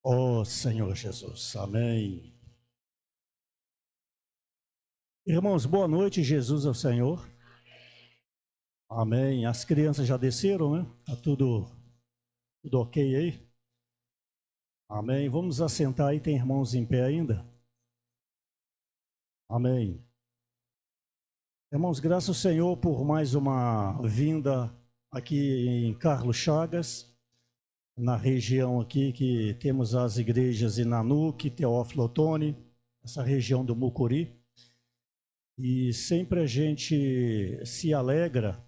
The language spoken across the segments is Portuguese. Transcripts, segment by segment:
Ó Senhor Jesus, amém. Irmãos, boa noite, Jesus é o Senhor. Amém. As crianças já desceram, né? Tá tudo ok aí? Amém. Vamos assentar aí, tem irmãos em pé ainda? Amém. Irmãos, graças ao Senhor por mais uma vinda aqui em Carlos Chagas, na região aqui que temos as igrejas em Nanuque, Teófilo Otoni, essa região do Mucuri. E sempre a gente se alegra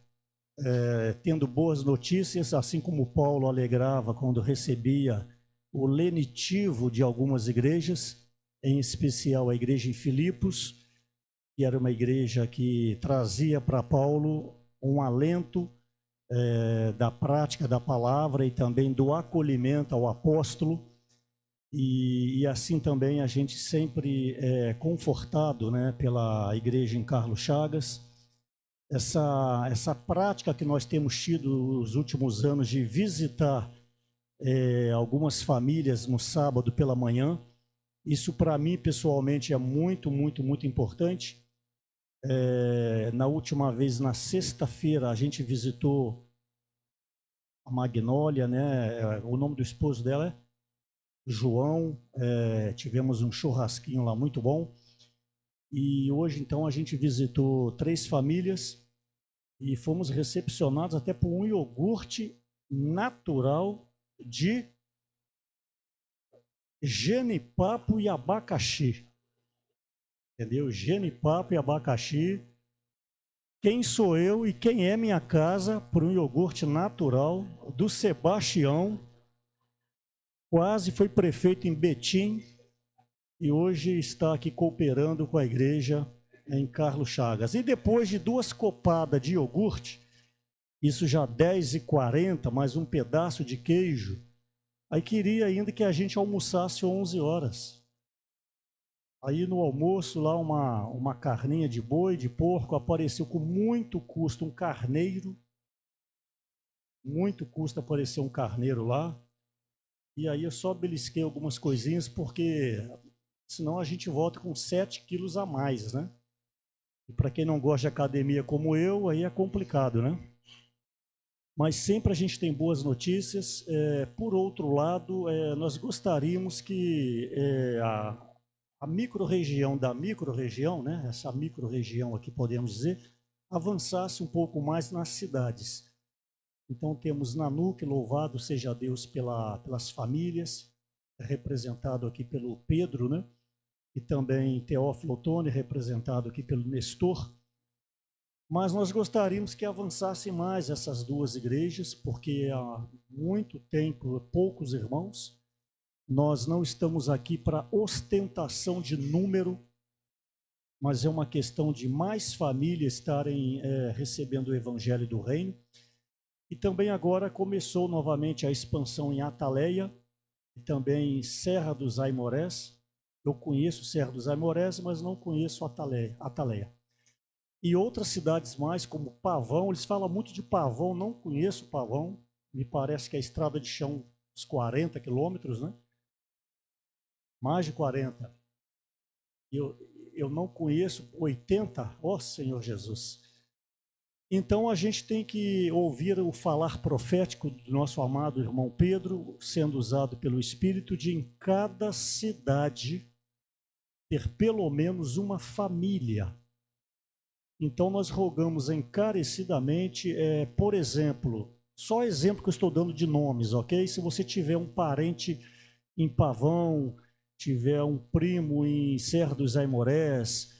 tendo boas notícias, assim como Paulo alegrava quando recebia o lenitivo de algumas igrejas, em especial a igreja em Filipos, que era uma igreja que trazia para Paulo um alento da prática da palavra e também do acolhimento ao apóstolo. E assim também a gente sempre é confortado, né, pela igreja em Carlos Chagas. Essa prática que nós temos tido nos últimos anos de visitar algumas famílias no sábado pela manhã, isso para mim pessoalmente é muito, muito, muito importante. Na última vez, na sexta-feira, a gente visitou a Magnólia, né? O nome do esposo dela é João, tivemos um churrasquinho lá muito bom. E hoje, então, a gente visitou 3 famílias e fomos recepcionados até por um iogurte natural de genipapo e abacaxi. Entendeu? Genipapo e abacaxi. Quem sou eu e quem é minha casa por um iogurte natural do Sebastião? Quase foi prefeito em Betim e hoje está aqui cooperando com a igreja em Carlos Chagas. E depois de 2 copadas de iogurte, isso já 10h40, mais um pedaço de queijo, aí queria ainda que a gente almoçasse 11 horas. Aí no almoço lá uma carninha de boi, de porco, apareceu com muito custo um carneiro, muito custo apareceu um carneiro lá. E aí eu só belisquei algumas coisinhas, porque senão a gente volta com 7 quilos a mais, né? E para quem não gosta de academia como eu, aí é complicado, né? Mas sempre a gente tem boas notícias. Por outro lado, nós gostaríamos que a micro-região da micro-região, né? Essa micro-região aqui, podemos dizer, avançasse um pouco mais nas cidades. Então temos Nanuque, louvado seja Deus pelas famílias, representado aqui pelo Pedro, né? E também Teófilo Otoni, representado aqui pelo Nestor. Mas nós gostaríamos que avançasse mais essas 2 igrejas, porque há muito tempo, poucos irmãos, nós não estamos aqui para ostentação de número, mas é uma questão de mais famílias estarem recebendo o evangelho do reino. E também agora começou novamente a expansão em Ataleia e também em Serra dos Aimorés. Eu conheço Serra dos Aimorés, mas não conheço Ataleia. E outras cidades mais, como Pavão, eles falam muito de Pavão, não conheço Pavão, me parece que é estrada de chão uns 40 quilômetros, né? Mais de 40. Eu não conheço 80, ó Senhor Jesus. Então a gente tem que ouvir o falar profético do nosso amado irmão Pedro, sendo usado pelo Espírito, de em cada cidade ter pelo menos uma família. Então nós rogamos encarecidamente, por exemplo, só exemplo que eu estou dando de nomes, ok? Se você tiver um parente em Pavão, tiver um primo em Serra dos Aimorés,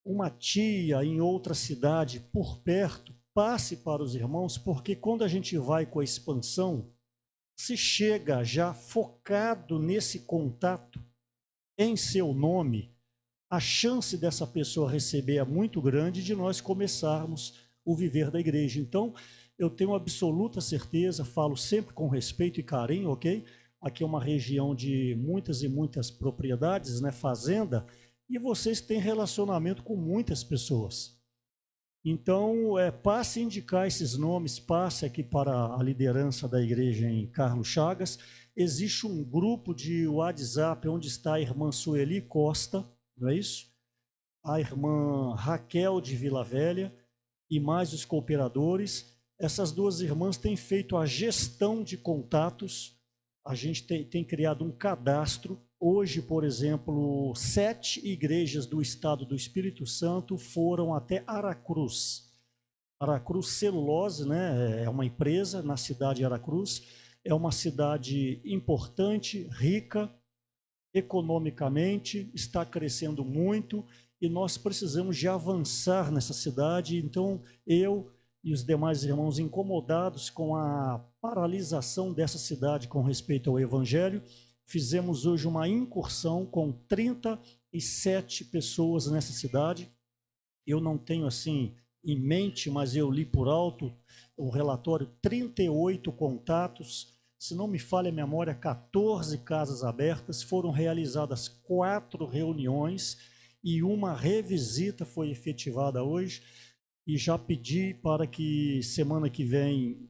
uma tia em outra cidade por perto, passe para os irmãos, porque quando a gente vai com a expansão, se chega já focado nesse contato em seu nome, a chance dessa pessoa receber é muito grande de nós começarmos o viver da igreja. Então, eu tenho absoluta certeza, falo sempre com respeito e carinho, ok? Aqui é uma região de muitas e muitas propriedades, né? Fazenda, e vocês têm relacionamento com muitas pessoas. Então, passe a indicar esses nomes, passe aqui para a liderança da igreja em Carlos Chagas, existe um grupo de WhatsApp onde está a irmã Sueli Costa, não é isso? A irmã Raquel de Vila Velha e mais os cooperadores. Essas duas irmãs têm feito a gestão de contatos, a gente tem criado um cadastro. Hoje, por exemplo, 7 igrejas do estado do Espírito Santo foram até Aracruz. Aracruz Celulose, né, é uma empresa na cidade de Aracruz, é uma cidade importante, rica, economicamente, está crescendo muito e nós precisamos de avançar nessa cidade. Então, eu e os demais irmãos incomodados com a paralisação dessa cidade com respeito ao Evangelho, fizemos hoje uma incursão com 37 pessoas nessa cidade. Eu não tenho assim em mente, mas eu li por alto o relatório, 38 contatos, se não me falha a memória, 14 casas abertas, foram realizadas 4 reuniões e uma revisita foi efetivada hoje. E já pedi para que semana que vem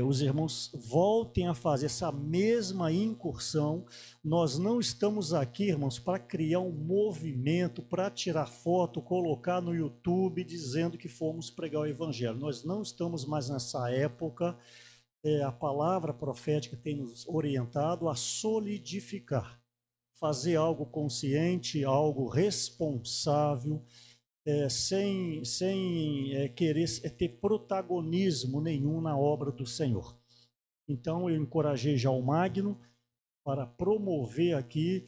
os irmãos voltem a fazer essa mesma incursão. Nós não estamos aqui, irmãos, para criar um movimento, para tirar foto, colocar no YouTube dizendo que fomos pregar o Evangelho. Nós não estamos mais nessa época. A palavra profética tem nos orientado a solidificar, fazer algo consciente, algo responsável, sem querer ter protagonismo nenhum na obra do Senhor. Então, eu encorajei já o Magno para promover aqui,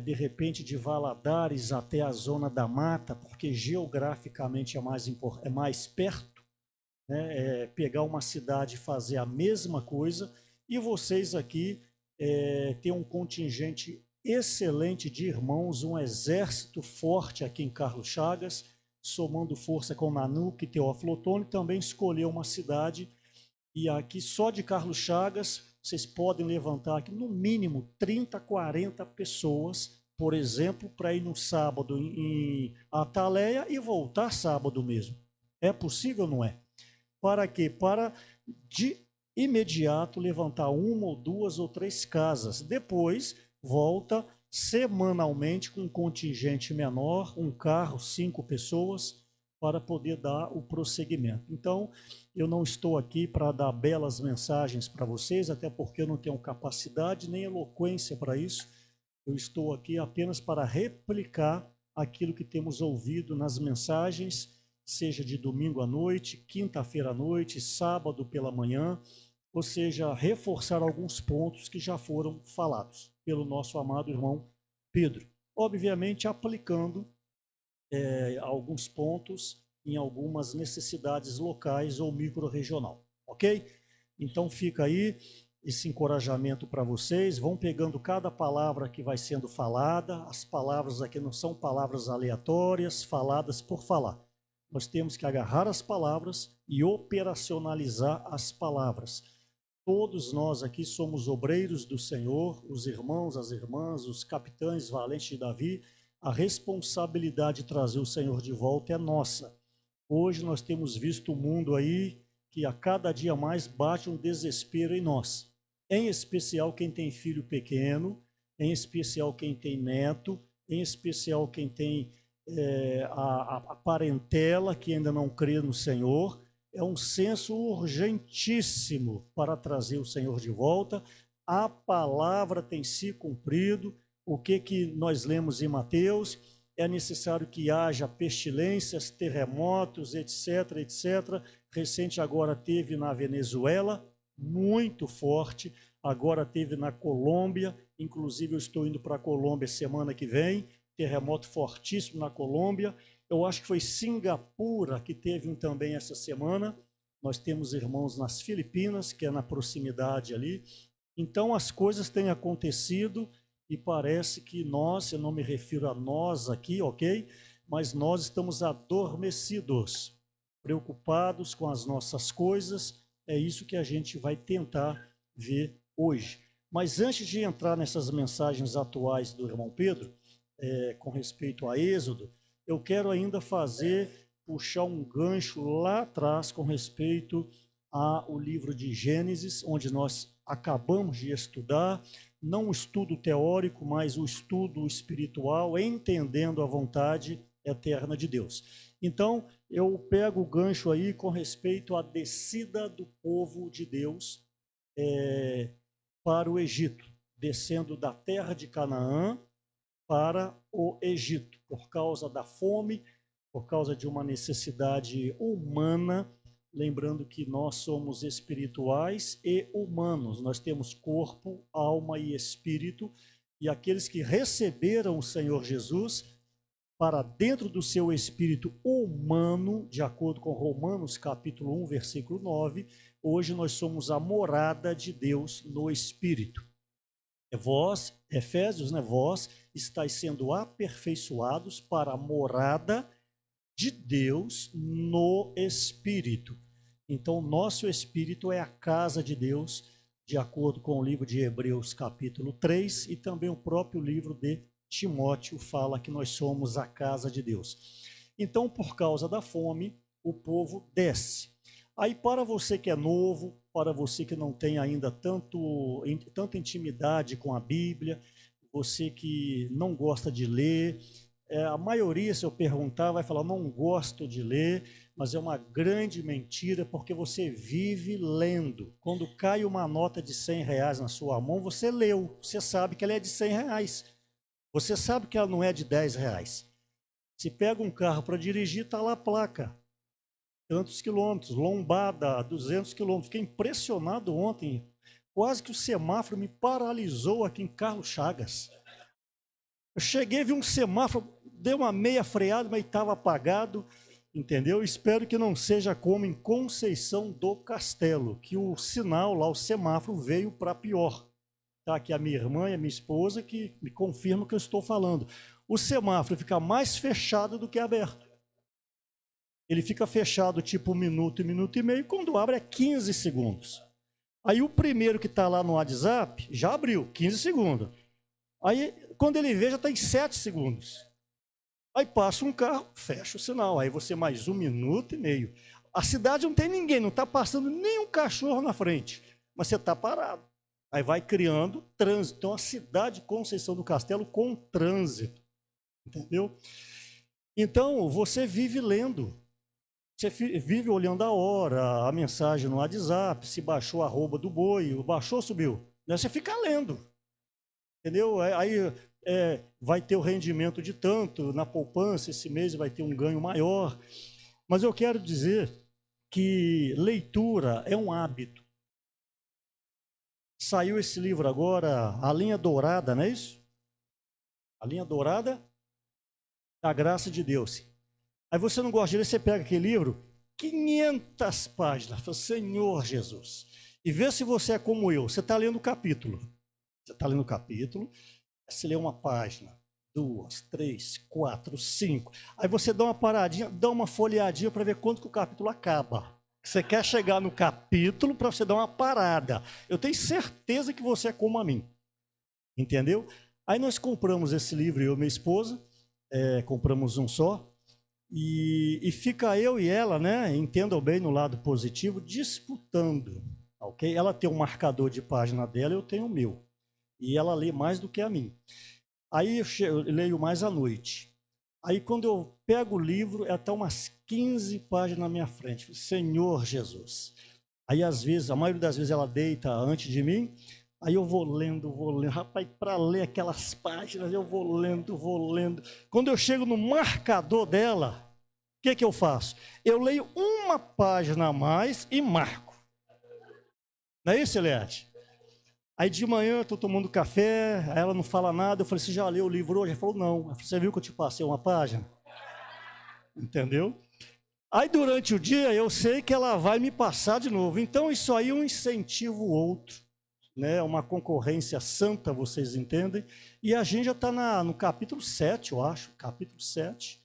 de repente, de Valadares até a zona da mata, porque geograficamente é mais perto, né? Pegar uma cidade e fazer a mesma coisa, e vocês aqui têm um contingente excelente de irmãos, um exército forte aqui em Carlos Chagas, somando força com Nanuque e Teófilo Otoni, também escolheu uma cidade, e aqui só de Carlos Chagas, vocês podem levantar aqui no mínimo 30, 40 pessoas, por exemplo, para ir no sábado em Ataleia e voltar sábado mesmo. É possível ou não é? Para quê? Para de imediato levantar 1 ou 2 ou 3 casas. Depois volta semanalmente com um contingente menor, um carro, 5 pessoas, para poder dar o prosseguimento. Então, eu não estou aqui para dar belas mensagens para vocês, até porque eu não tenho capacidade nem eloquência para isso. Eu estou aqui apenas para replicar aquilo que temos ouvido nas mensagens, seja de domingo à noite, quinta-feira à noite, sábado pela manhã, ou seja, reforçar alguns pontos que já foram falados pelo nosso amado irmão Pedro. Obviamente, aplicando alguns pontos em algumas necessidades locais ou micro-regional, ok? Então, fica aí esse encorajamento para vocês. Vão pegando cada palavra que vai sendo falada. As palavras aqui não são palavras aleatórias, faladas por falar. Nós temos que agarrar as palavras e operacionalizar as palavras. Todos nós aqui somos obreiros do Senhor, os irmãos, as irmãs, os capitães valentes de Davi. A responsabilidade de trazer o Senhor de volta é nossa. Hoje nós temos visto o mundo aí que a cada dia mais bate um desespero em nós. Em especial quem tem filho pequeno, em especial quem tem neto, em especial quem tem a parentela que ainda não crê no Senhor. É um senso urgentíssimo para trazer o Senhor de volta. A palavra tem se cumprido. O que nós lemos em Mateus? É necessário que haja pestilências, terremotos, etc, etc. Recente agora teve na Venezuela, muito forte. Agora teve na Colômbia, inclusive eu estou indo para a Colômbia semana que vem, terremoto fortíssimo na Colômbia. Eu acho que foi Singapura que teve também essa semana. Nós temos irmãos nas Filipinas, que é na proximidade ali. Então as coisas têm acontecido e parece que nós, eu não me refiro a nós aqui, ok? Mas nós estamos adormecidos, preocupados com as nossas coisas. É isso que a gente vai tentar ver hoje. Mas antes de entrar nessas mensagens atuais do irmão Pedro, com respeito a Êxodo, eu quero ainda puxar um gancho lá atrás com respeito ao livro de Gênesis, onde nós acabamos de estudar, não o estudo teórico, mas o estudo espiritual, entendendo a vontade eterna de Deus. Então, eu pego o gancho aí com respeito à descida do povo de Deus para o Egito, descendo da terra de Canaã para o Egito, por causa da fome, por causa de uma necessidade humana, lembrando que nós somos espirituais e humanos, nós temos corpo, alma e espírito, e aqueles que receberam o Senhor Jesus para dentro do seu espírito humano, de acordo com Romanos capítulo 1, versículo 9, hoje nós somos a morada de Deus no espírito. Vós, Efésios, né? Vós estáis sendo aperfeiçoados para a morada de Deus no Espírito. Então, nosso Espírito é a casa de Deus, de acordo com o livro de Hebreus, capítulo 3, e também o próprio livro de Timóteo fala que nós somos a casa de Deus. Então, por causa da fome, o povo desce. Aí, para você que é novo, para você que não tem ainda tanta intimidade com a Bíblia, você que não gosta de ler, a maioria, se eu perguntar, vai falar, não gosto de ler, mas é uma grande mentira, porque você vive lendo. Quando cai uma nota de R$100 na sua mão, você leu, você sabe que ela é de R$100. Você sabe que ela não é de R$10. Se pega um carro para dirigir, está lá a placa. Tantos quilômetros, lombada, 200 quilômetros. Fiquei impressionado ontem. Quase que o semáforo me paralisou aqui em Carlos Chagas. Eu cheguei, vi um semáforo, dei uma meia freada, mas estava apagado, entendeu? Espero que não seja como em Conceição do Castelo, que o sinal lá, o semáforo, veio para pior. Tá aqui a minha irmã e a minha esposa que me confirmam o que eu estou falando. O semáforo fica mais fechado do que aberto. Ele fica fechado tipo 1 minuto e meio, quando abre é 15 segundos. Aí o primeiro que está lá no WhatsApp já abriu, 15 segundos. Aí quando ele vê já está em 7 segundos. Aí passa um carro, fecha o sinal, aí você mais 1 minuto e meio. A cidade não tem ninguém, não está passando nenhum cachorro na frente, mas você está parado. Aí vai criando trânsito. Então a cidade de Conceição do Castelo com trânsito, entendeu? Então você vive lendo. Você vive olhando a hora, a mensagem no WhatsApp, se baixou a arroba do boi, baixou, subiu. Você fica lendo, entendeu? Aí vai ter o rendimento de tanto, na poupança esse mês vai ter um ganho maior. Mas eu quero dizer que leitura é um hábito. Saiu esse livro agora, A Linha Dourada, não é isso? A Linha Dourada da Graça de Deus. Aí você não gosta de ler, você pega aquele livro, 500 páginas, fala, Senhor Jesus. E vê se você é como eu, você está lendo o capítulo. Você está lendo o capítulo, você lê uma página, 2, 3, 4, 5. Aí você dá uma paradinha, dá uma folheadinha para ver quanto que o capítulo acaba. Você quer chegar no capítulo para você dar uma parada. Eu tenho certeza que você é como a mim. Entendeu? Aí nós compramos esse livro, eu e minha esposa, compramos um só. E fica eu e ela, né, entendam bem no lado positivo, disputando, ok? Ela tem um marcador de página dela, eu tenho o meu. E ela lê mais do que a mim. Aí eu leio mais à noite. Aí quando eu pego o livro, é até umas 15 páginas na minha frente. Senhor Jesus. Aí às vezes, a maioria das vezes ela deita antes de mim, aí eu vou lendo. Rapaz, para ler aquelas páginas, eu vou lendo. Quando eu chego no marcador dela, o que eu faço? Eu leio uma página a mais e marco. Não é isso, Eliette? Aí de manhã eu estou tomando café, aí ela não fala nada, eu falei, você já leu o livro hoje? Ela falou, não. Ela falou, você viu que eu te passei uma página? Entendeu? Aí durante o dia eu sei que ela vai me passar de novo. Então isso aí um incentiva o outro, né? Uma concorrência santa, vocês entendem? E a gente já está no capítulo 7, eu acho, capítulo 7,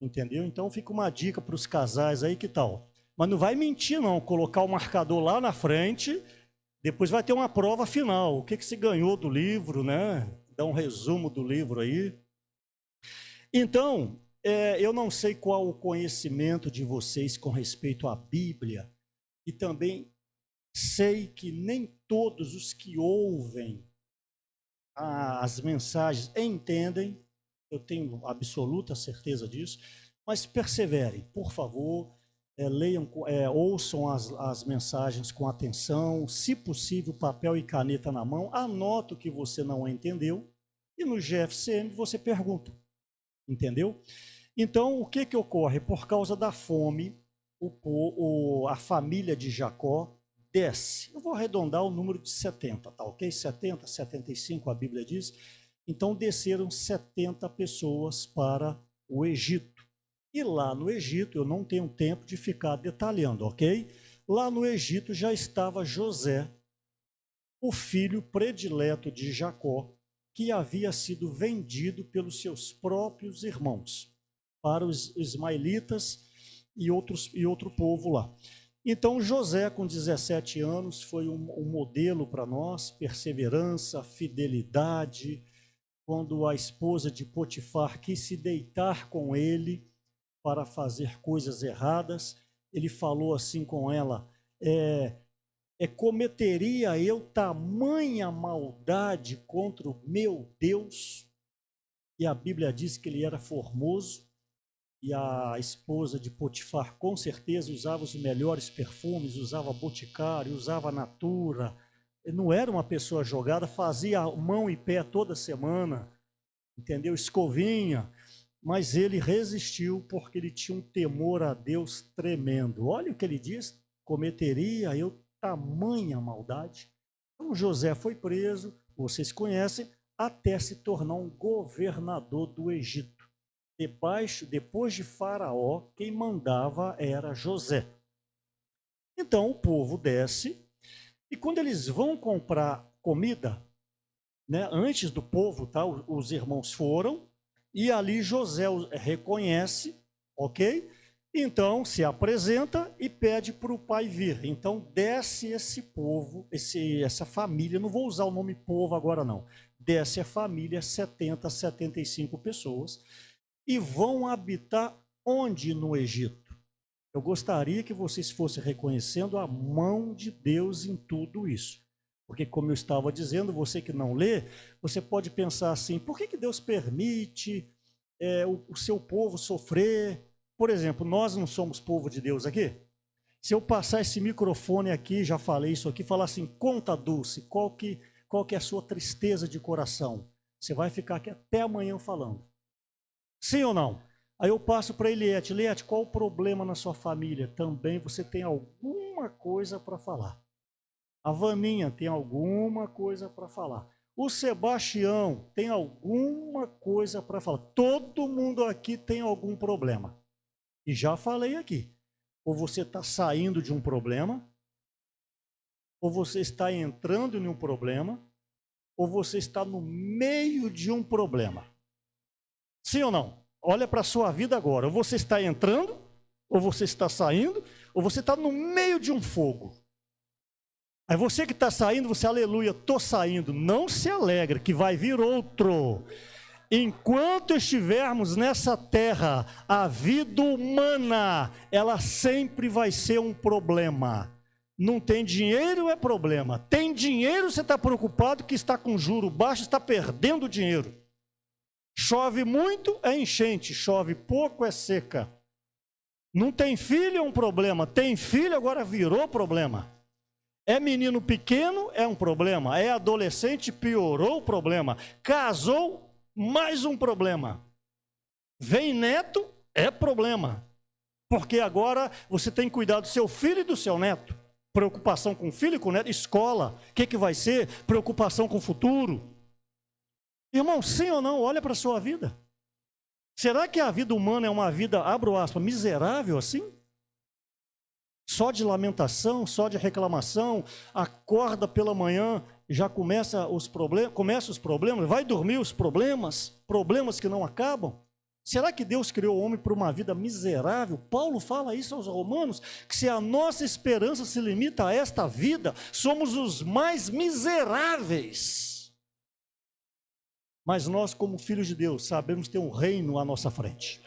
entendeu? Então fica uma dica para os casais aí, que tal? Mas não vai mentir não, colocar o marcador lá na frente, depois vai ter uma prova final, o que se ganhou do livro, né? Dá um resumo do livro aí. Então, eu não sei qual o conhecimento de vocês com respeito à Bíblia e também sei que nem todos os que ouvem as mensagens entendem, eu tenho absoluta certeza disso, mas perseverem, por favor, leiam, ouçam as mensagens com atenção, se possível, papel e caneta na mão, anota o que você não entendeu e no GFCM você pergunta, entendeu? Então, o que ocorre? Por causa da fome, a família de Jacó desce. Eu vou arredondar o número de 70, tá ok? 70, 75, a Bíblia diz. Então, desceram 70 pessoas para o Egito. E lá no Egito, eu não tenho tempo de ficar detalhando, ok? Lá no Egito já estava José, o filho predileto de Jacó, que havia sido vendido pelos seus próprios irmãos para os ismaelitas e outro povo lá. Então José, com 17 anos, foi um modelo para nós, perseverança, fidelidade. Quando a esposa de Potifar quis se deitar com ele para fazer coisas erradas, ele falou assim com ela, cometeria eu tamanha maldade contra o meu Deus? E a Bíblia diz que ele era formoso, e a esposa de Potifar com certeza usava os melhores perfumes, usava Boticário, usava Natura, não era uma pessoa jogada, fazia mão e pé toda semana, entendeu? Escovinha, mas ele resistiu porque ele tinha um temor a Deus tremendo. Olha o que ele diz, cometeria eu tamanha maldade. Então José foi preso, vocês conhecem, até se tornar um governador do Egito. Depois de Faraó, quem mandava era José. Então o povo desce, e quando eles vão comprar comida, né, antes do povo, tá, os irmãos foram, e ali José reconhece, ok? Então se apresenta e pede para o pai vir. Então desce esse povo, essa família, não vou usar o nome povo agora não, desce a família, 70, 75 pessoas, e vão habitar onde no Egito? Eu gostaria que vocês fossem reconhecendo a mão de Deus em tudo isso. Porque, como eu estava dizendo, você que não lê, você pode pensar assim, por que Deus permite o seu povo sofrer? Por exemplo, nós não somos povo de Deus aqui? Se eu passar esse microfone aqui, já falei isso aqui, falar assim, conta Dulce, qual que é a sua tristeza de coração? Você vai ficar aqui até amanhã falando. Sim ou não? Aí eu passo para Eliette. Eliette, qual o problema na sua família? Também você tem alguma coisa para falar. A Vaninha tem alguma coisa para falar. O Sebastião tem alguma coisa para falar. Todo mundo aqui tem algum problema. E já falei aqui. Ou você está saindo de um problema, ou você está entrando em um problema, ou você está no meio de um problema. Sim ou não? Olha para a sua vida agora. Ou você está entrando, ou você está saindo, ou você está no meio de um fogo. Aí você que está saindo, você, aleluia, estou saindo. Não se alegre, que vai vir outro. Enquanto estivermos nessa terra, a vida humana, ela sempre vai ser um problema. Não tem dinheiro, é problema. Tem dinheiro, você está preocupado que está com juro baixo, está perdendo dinheiro. Chove muito, é enchente. Chove pouco, é seca. Não tem filho, é um problema. Tem filho, agora virou problema. É menino pequeno, é um problema. É adolescente, piorou o problema. Casou, mais um problema. Vem neto, é problema. Porque agora você tem que cuidar do seu filho e do seu neto. Preocupação com o filho e com o neto. Escola, o que vai ser? Preocupação com o futuro. Irmão, sim ou não, olha para a sua vida. Será que a vida humana é uma vida, abro aspas, miserável assim? Só de lamentação, só de reclamação, acorda pela manhã, já começa os problemas, vai dormir os problemas que não acabam. Será que Deus criou o homem para uma vida miserável? Paulo fala isso aos Romanos, que se a nossa esperança se limita a esta vida, somos os mais miseráveis. Mas nós, como filhos de Deus, sabemos ter um reino à nossa frente.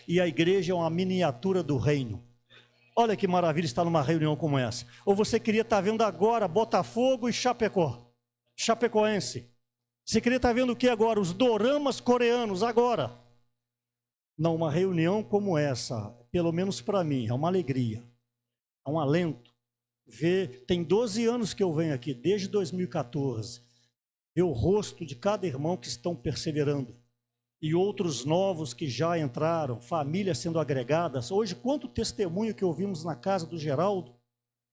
E a igreja é uma miniatura do reino. Olha que maravilha estar numa reunião como essa. Ou você queria estar vendo agora Botafogo e Chapecó, Chapecoense. Você queria estar vendo o que agora? Os doramas coreanos agora. Não, uma reunião como essa, pelo menos para mim, é uma alegria, é um alento. Tem 12 anos que eu venho aqui, desde 2014, ver o rosto de cada irmão que estão perseverando. E outros novos que já entraram, famílias sendo agregadas. Hoje, quanto testemunho que ouvimos na casa do Geraldo,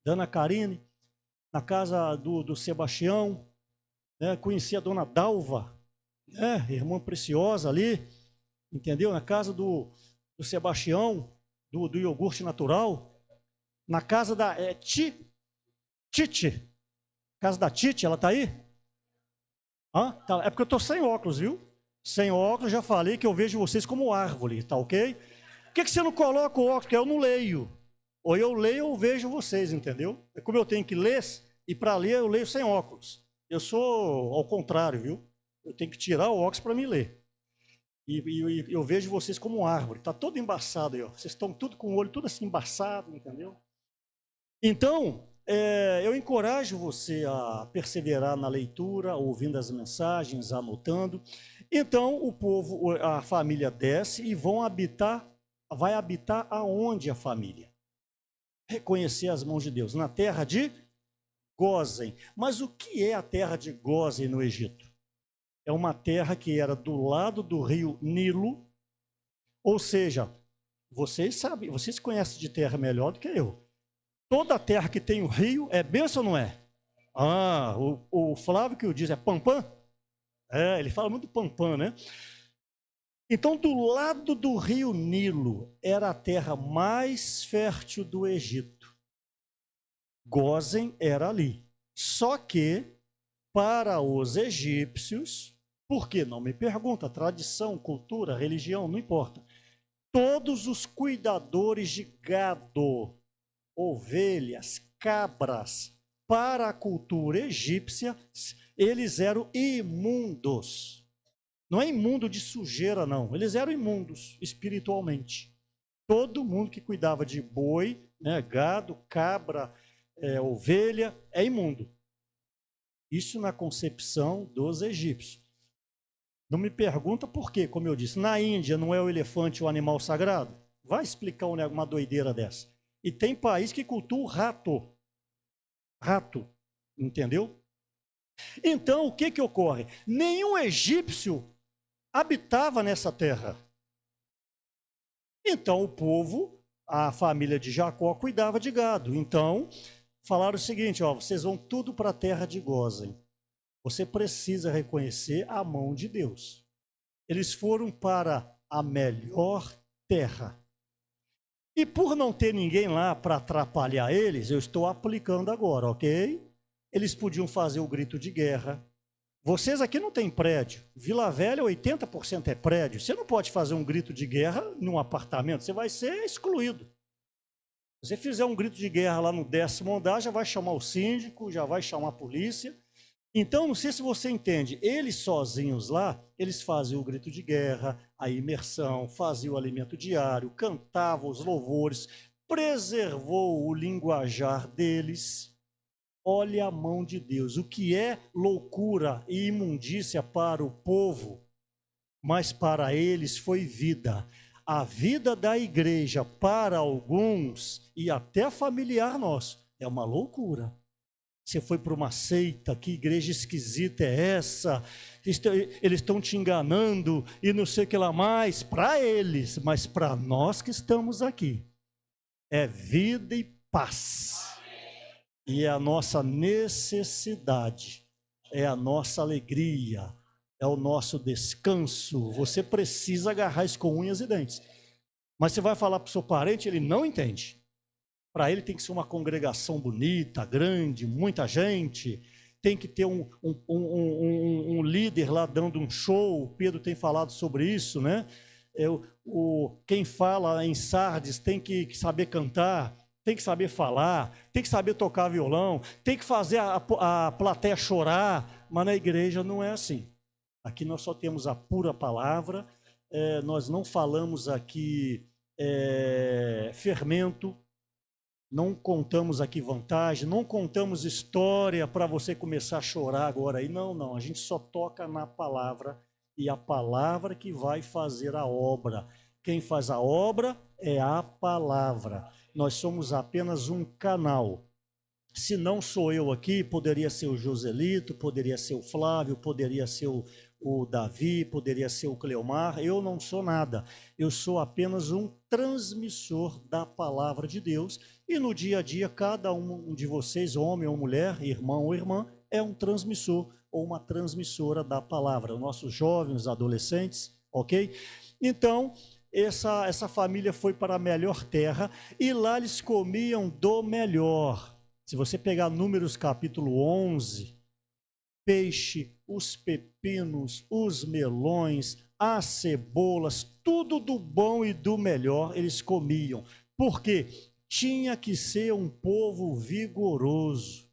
da Ana Karine, na casa do Sebastião, né? Conheci a dona Dalva, né? Irmã preciosa ali, entendeu? Na casa do Sebastião, do iogurte natural, na casa da Tite, casa da Tite, ela está aí? Tá, é porque eu estou sem óculos, viu? Sem óculos, já falei que eu vejo vocês como árvore, tá ok? Por que você não coloca o óculos? Porque eu não leio. Ou eu leio ou vejo vocês, entendeu? É como eu tenho que ler, e para ler eu leio sem óculos. Eu sou ao contrário, viu? Eu tenho que tirar o óculos para me ler. E eu vejo vocês como árvore. Está todo embaçado aí, ó. Vocês estão tudo com o olho tudo assim embaçado, entendeu? Então, eu encorajo você a perseverar na leitura, ouvindo as mensagens, anotando. Então, o povo, a família desce e vai habitar aonde a família? Reconhecer as mãos de Deus, na terra de Gósen. Mas o que é a terra de Gósen no Egito? É uma terra que era do lado do rio Nilo, ou seja, vocês sabem, vocês conhecem de terra melhor do que eu. Toda terra que tem o rio é bênção ou não é? O Flávio que o diz é Pampã? Ele fala muito Pampã, né? Então, do lado do rio Nilo, era a terra mais fértil do Egito. Gósen era ali. Só que, para os egípcios, por que? Não me pergunta, tradição, cultura, religião, não importa. Todos os cuidadores de gado, ovelhas, cabras, para a cultura egípcia, eles eram imundos. Não é imundo de sujeira, não. Eles eram imundos espiritualmente. Todo mundo que cuidava de boi, né, gado, cabra, ovelha, é imundo. Isso na concepção dos egípcios. Não me pergunta por quê, como eu disse. Na Índia não é o elefante o animal sagrado? Vai explicar uma doideira dessa. E tem país que cultua o rato. Rato, entendeu? Então, o que ocorre? Nenhum egípcio habitava nessa terra. Então, o povo, a família de Jacó, cuidava de gado. Então, falaram o seguinte, vocês vão tudo para a terra de Gósen. Você precisa reconhecer a mão de Deus. Eles foram para a melhor terra. E por não ter ninguém lá para atrapalhar eles, eu estou aplicando agora, ok? Eles podiam fazer o grito de guerra. Vocês aqui não têm prédio. Vila Velha, 80% é prédio. Você não pode fazer um grito de guerra num apartamento, você vai ser excluído. Se você fizer um grito de guerra lá no 10º andar, já vai chamar o síndico, já vai chamar a polícia. Então, não sei se você entende, eles sozinhos lá, eles faziam o grito de guerra, a imersão, faziam o alimento diário, cantavam os louvores, preservou o linguajar deles. Olha a mão de Deus. O que é loucura e imundícia para o povo, mas para eles foi vida. A vida da igreja, para alguns, e até familiar nosso, é uma loucura. Você foi para uma seita, que igreja esquisita é essa? Eles estão te enganando e não sei o que lá mais. Para eles, mas para nós que estamos aqui, é vida e paz. E é a nossa necessidade, é a nossa alegria, é o nosso descanso. Você precisa agarrar isso com unhas e dentes. Mas você vai falar para o seu parente, ele não entende. Para ele tem que ser uma congregação bonita, grande, muita gente. Tem que ter um líder lá dando um show. O Pedro tem falado sobre isso, né? Quem fala em Sardes tem que saber cantar, tem que saber falar, tem que saber tocar violão, tem que fazer a plateia chorar. Mas na igreja não é assim. Aqui nós só temos a pura palavra. Nós não falamos aqui fermento. Não contamos aqui vantagem, não contamos história para você começar a chorar agora aí. Não, não, a gente só toca na palavra e a palavra que vai fazer a obra. Quem faz a obra é a palavra. Nós somos apenas um canal. Se não sou eu aqui, poderia ser o Joselito, poderia ser o Flávio, poderia ser o Davi, poderia ser o Cleomar. Eu não sou nada. Eu sou apenas um transmissor da palavra de Deus. E no dia a dia, cada um de vocês, homem ou mulher, irmão ou irmã, é um transmissor ou uma transmissora da palavra. Os nossos jovens, adolescentes, ok? Então, essa família foi para a melhor terra e lá eles comiam do melhor. Se você pegar Números capítulo 11, peixe, os pepinos, os melões, as cebolas, tudo do bom e do melhor eles comiam. Por quê? Tinha que ser um povo vigoroso.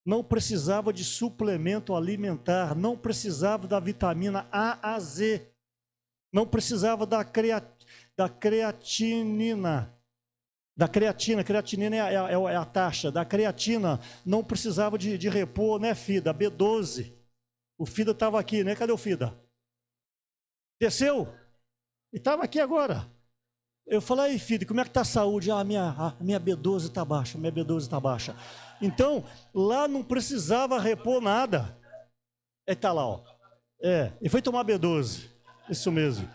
Não precisava de suplemento alimentar, não precisava da vitamina A a Z, não precisava da creatina. Da creatina, creatinina é a taxa, da creatina não precisava de repor, né, Fida? B12. O Fida estava aqui, né? Cadê o Fida? Desceu? E estava aqui agora. Eu falei, aí, Fida, como é que está a saúde? Ah, a minha B12 está baixa, minha B12 está baixa. Então, lá não precisava repor nada. Está lá, ó. E foi tomar B12. Isso mesmo.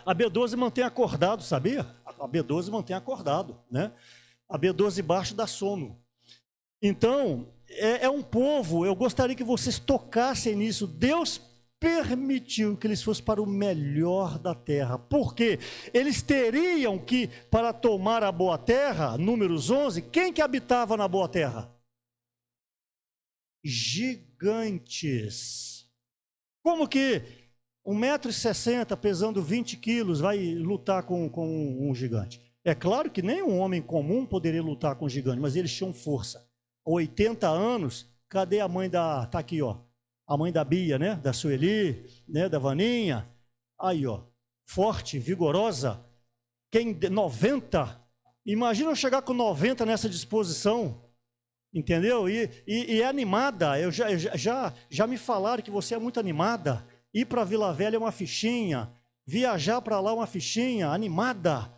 A B12 mantém acordado, sabia? A B12 mantém acordado, né? A B12 baixa dá sono. Então, é um povo, eu gostaria que vocês tocassem nisso. Deus permitiu que eles fossem para o melhor da terra. Por quê? Eles teriam que, para tomar a boa terra, Números 11, quem que habitava na boa terra? Gigantes. Como que 1,60 m, pesando 20 quilos, vai lutar com um gigante? É claro que nem um homem comum poderia lutar com um gigante, mas eles tinham força. 80 anos, cadê a mãe da... Está aqui, ó. A mãe da Bia, né? Da Sueli, né? Da Vaninha. Aí, ó. Forte, vigorosa. 90. Imagina eu chegar com 90 nessa disposição. Entendeu? E é animada. Já me falaram que você é muito animada. Ir para Vila Velha é uma fichinha, viajar para lá é uma fichinha, animada.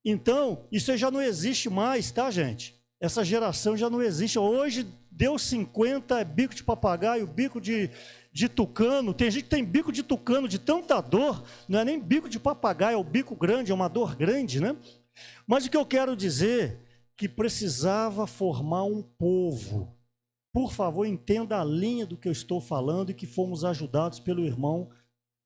Então, isso já não existe mais, tá, gente? Essa geração já não existe. Hoje, deu 50, é bico de papagaio, bico de tucano. Tem gente que tem bico de tucano de tanta dor, não é nem bico de papagaio, é o bico grande, é uma dor grande, né? Mas o que eu quero dizer é que precisava formar um povo. Por favor, entenda a linha do que eu estou falando e que fomos ajudados pelo irmão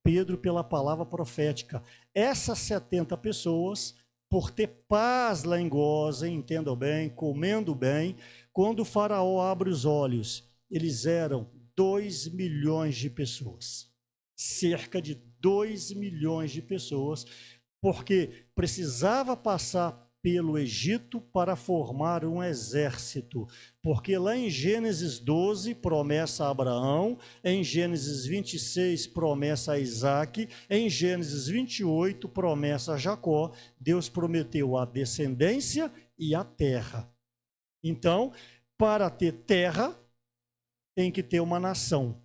Pedro pela palavra profética. Essas 70 pessoas, por ter paz lá em Gósen, entendam bem, comendo bem, quando o faraó abre os olhos, eles eram 2 milhões de pessoas. Cerca de 2 milhões de pessoas, porque precisava passar pelo Egito para formar um exército, porque lá em Gênesis 12, promessa a Abraão, em Gênesis 26, promessa a Isaac, em Gênesis 28, promessa a Jacó, Deus prometeu a descendência e a terra. Então, para ter terra, tem que ter uma nação.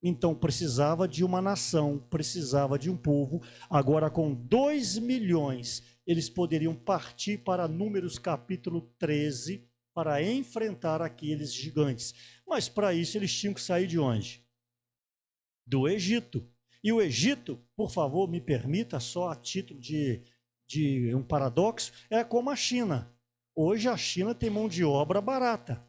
Então, precisava de uma nação, precisava de um povo. Agora, com 2 milhões, eles poderiam partir para Números capítulo 13 para enfrentar aqueles gigantes. Mas, para isso, eles tinham que sair de onde? Do Egito. E o Egito, por favor, me permita, só a título de um paradoxo, é como a China. Hoje, a China tem mão de obra barata.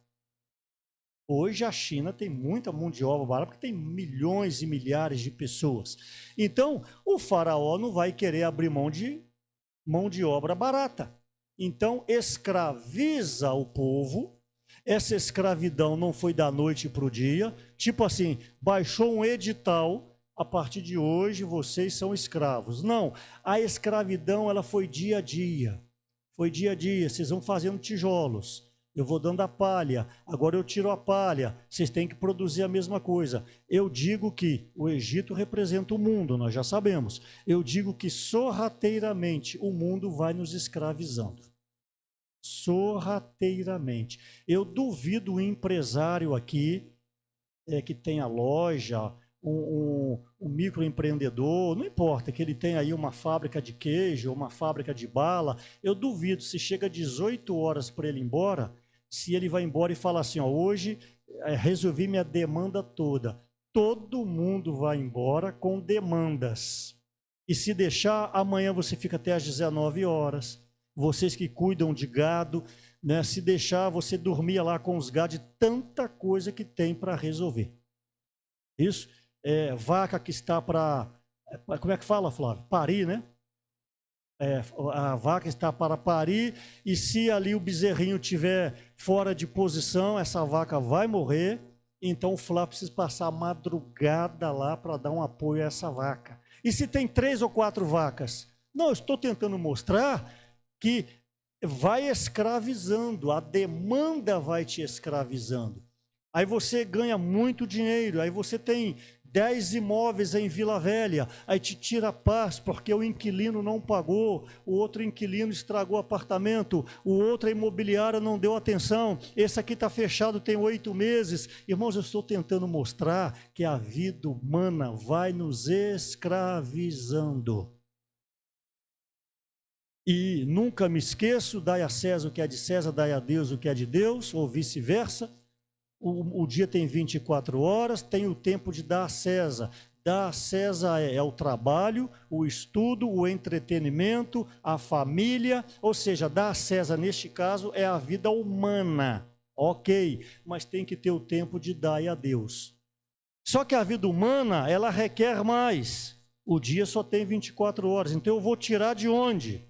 Hoje a China tem muita mão de obra barata, porque tem milhões e milhares de pessoas. Então, o faraó não vai querer abrir mão de obra barata. Então, escraviza o povo. Essa escravidão não foi da noite para o dia. Tipo assim, baixou um edital, a partir de hoje vocês são escravos. Não, a escravidão ela foi dia a dia. Foi dia a dia, vocês vão fazendo tijolos. Eu vou dando a palha, agora eu tiro a palha, vocês têm que produzir a mesma coisa. Eu digo que o Egito representa o mundo, nós já sabemos. Eu digo que sorrateiramente o mundo vai nos escravizando. Sorrateiramente. Eu duvido um empresário aqui que tenha loja, um microempreendedor, não importa, que ele tenha aí uma fábrica de queijo, uma fábrica de bala, eu duvido, se chega 18 horas para ele ir embora, se ele vai embora e fala assim, ó, hoje resolvi minha demanda toda. Todo mundo vai embora com demandas. E se deixar, amanhã você fica até às 19 horas. Vocês que cuidam de gado, né? Se deixar, você dormia lá com os gados, de tanta coisa que tem para resolver. Isso, vaca que está para, como é que fala, Flávio? Parir, né? A vaca está para parir, e se ali o bezerrinho tiver fora de posição, essa vaca vai morrer. Então o Flávio precisa passar a madrugada lá para dar um apoio a essa vaca. E se tem 3 ou 4 vacas? Não, eu estou tentando mostrar que vai escravizando, a demanda vai te escravizando. Aí você ganha muito dinheiro, aí você tem 10 imóveis em Vila Velha, aí te tira a paz porque o inquilino não pagou, o outro inquilino estragou o apartamento, o outro imobiliária não deu atenção, esse aqui está fechado tem 8 meses. Irmãos, eu estou tentando mostrar que a vida humana vai nos escravizando. E nunca me esqueço, dai a César o que é de César, dai a Deus o que é de Deus, ou vice-versa. O dia tem 24 horas, tem o tempo de dar a César. Dar a César é o trabalho, o estudo, o entretenimento, a família, ou seja, dar a César, neste caso, é a vida humana, ok, mas tem que ter o tempo de dar a Deus. Só que a vida humana, ela requer mais. O dia só tem 24 horas, então eu vou tirar de onde?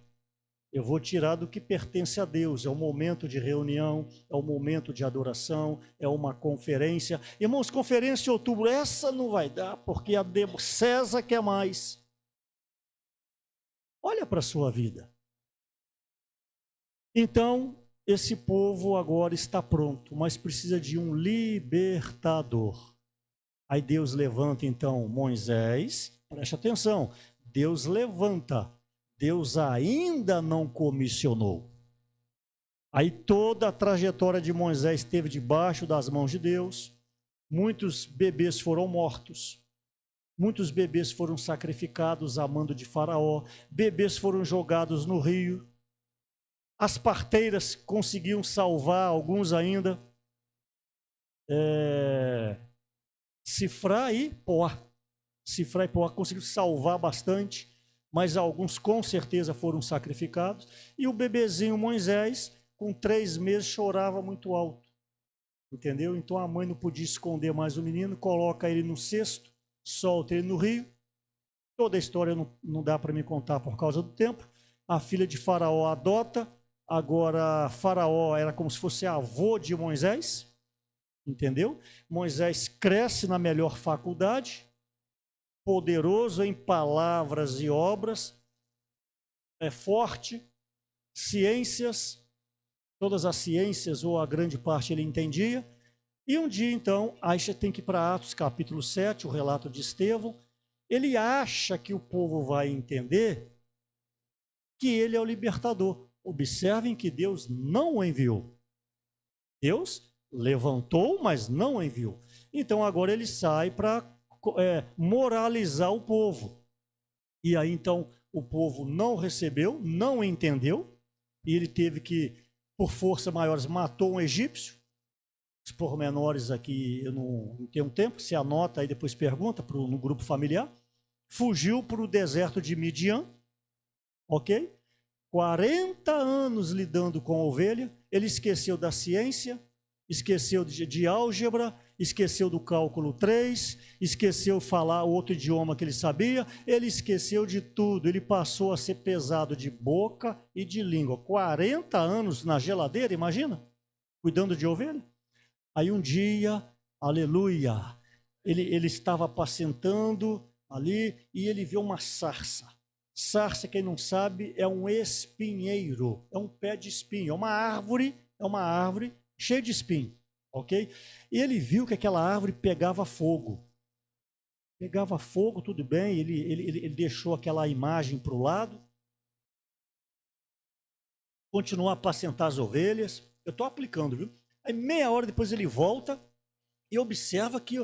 Eu vou tirar do que pertence a Deus. É um momento de reunião, é um momento de adoração, é uma conferência. Irmãos, conferência em outubro, essa não vai dar, porque a César quer mais. Olha para a sua vida. Então, esse povo agora está pronto, mas precisa de um libertador. Aí Deus levanta então Moisés, preste atenção, Deus levanta. Deus ainda não comissionou. Aí toda a trajetória de Moisés esteve debaixo das mãos de Deus. Muitos bebês foram mortos. Muitos bebês foram sacrificados a mando de Faraó. Bebês foram jogados no rio. As parteiras conseguiam salvar, alguns ainda. Cifrá e Poá. Cifrá e Poá conseguiram salvar bastante, mas alguns com certeza foram sacrificados. E o bebezinho Moisés, com 3 meses, chorava muito alto. Entendeu? Então a mãe não podia esconder mais o menino, coloca ele no cesto, solta ele no rio. Toda a história não dá para me contar por causa do tempo. A filha de Faraó adota. Agora, Faraó era como se fosse avô de Moisés. Entendeu? Moisés cresce na melhor faculdade, poderoso em palavras e obras, é forte, ciências, todas as ciências ou a grande parte ele entendia. E um dia então, aí você tem que ir para Atos capítulo 7, o relato de Estevão, ele acha que o povo vai entender que ele é o libertador. Observem que Deus não o enviou. Deus levantou, mas não o enviou. Então agora ele sai para moralizar o povo. E aí então o povo não recebeu, não entendeu, e ele teve que, por força maiores, matou um egípcio. Os pormenores aqui eu não tenho tempo, você anota aí depois pergunta no grupo familiar. Fugiu para o deserto de Midian, ok? 40 anos lidando com a ovelha, ele esqueceu da ciência, esqueceu de álgebra, esqueceu do cálculo 3, esqueceu falar outro idioma que ele sabia, ele esqueceu de tudo, ele passou a ser pesado de boca e de língua. 40 anos na geladeira, imagina? Cuidando de ovelha. Aí um dia, aleluia, ele estava apacentando ali e ele viu uma sarça. Sarça, quem não sabe, é um espinheiro, é um pé de espinho, é uma árvore cheia de espinho, ok? E ele viu que aquela árvore pegava fogo. Pegava fogo, tudo bem, ele deixou aquela imagem para o lado. continuar a apacentar as ovelhas. Eu estou aplicando, viu? Aí meia hora depois ele volta e observa que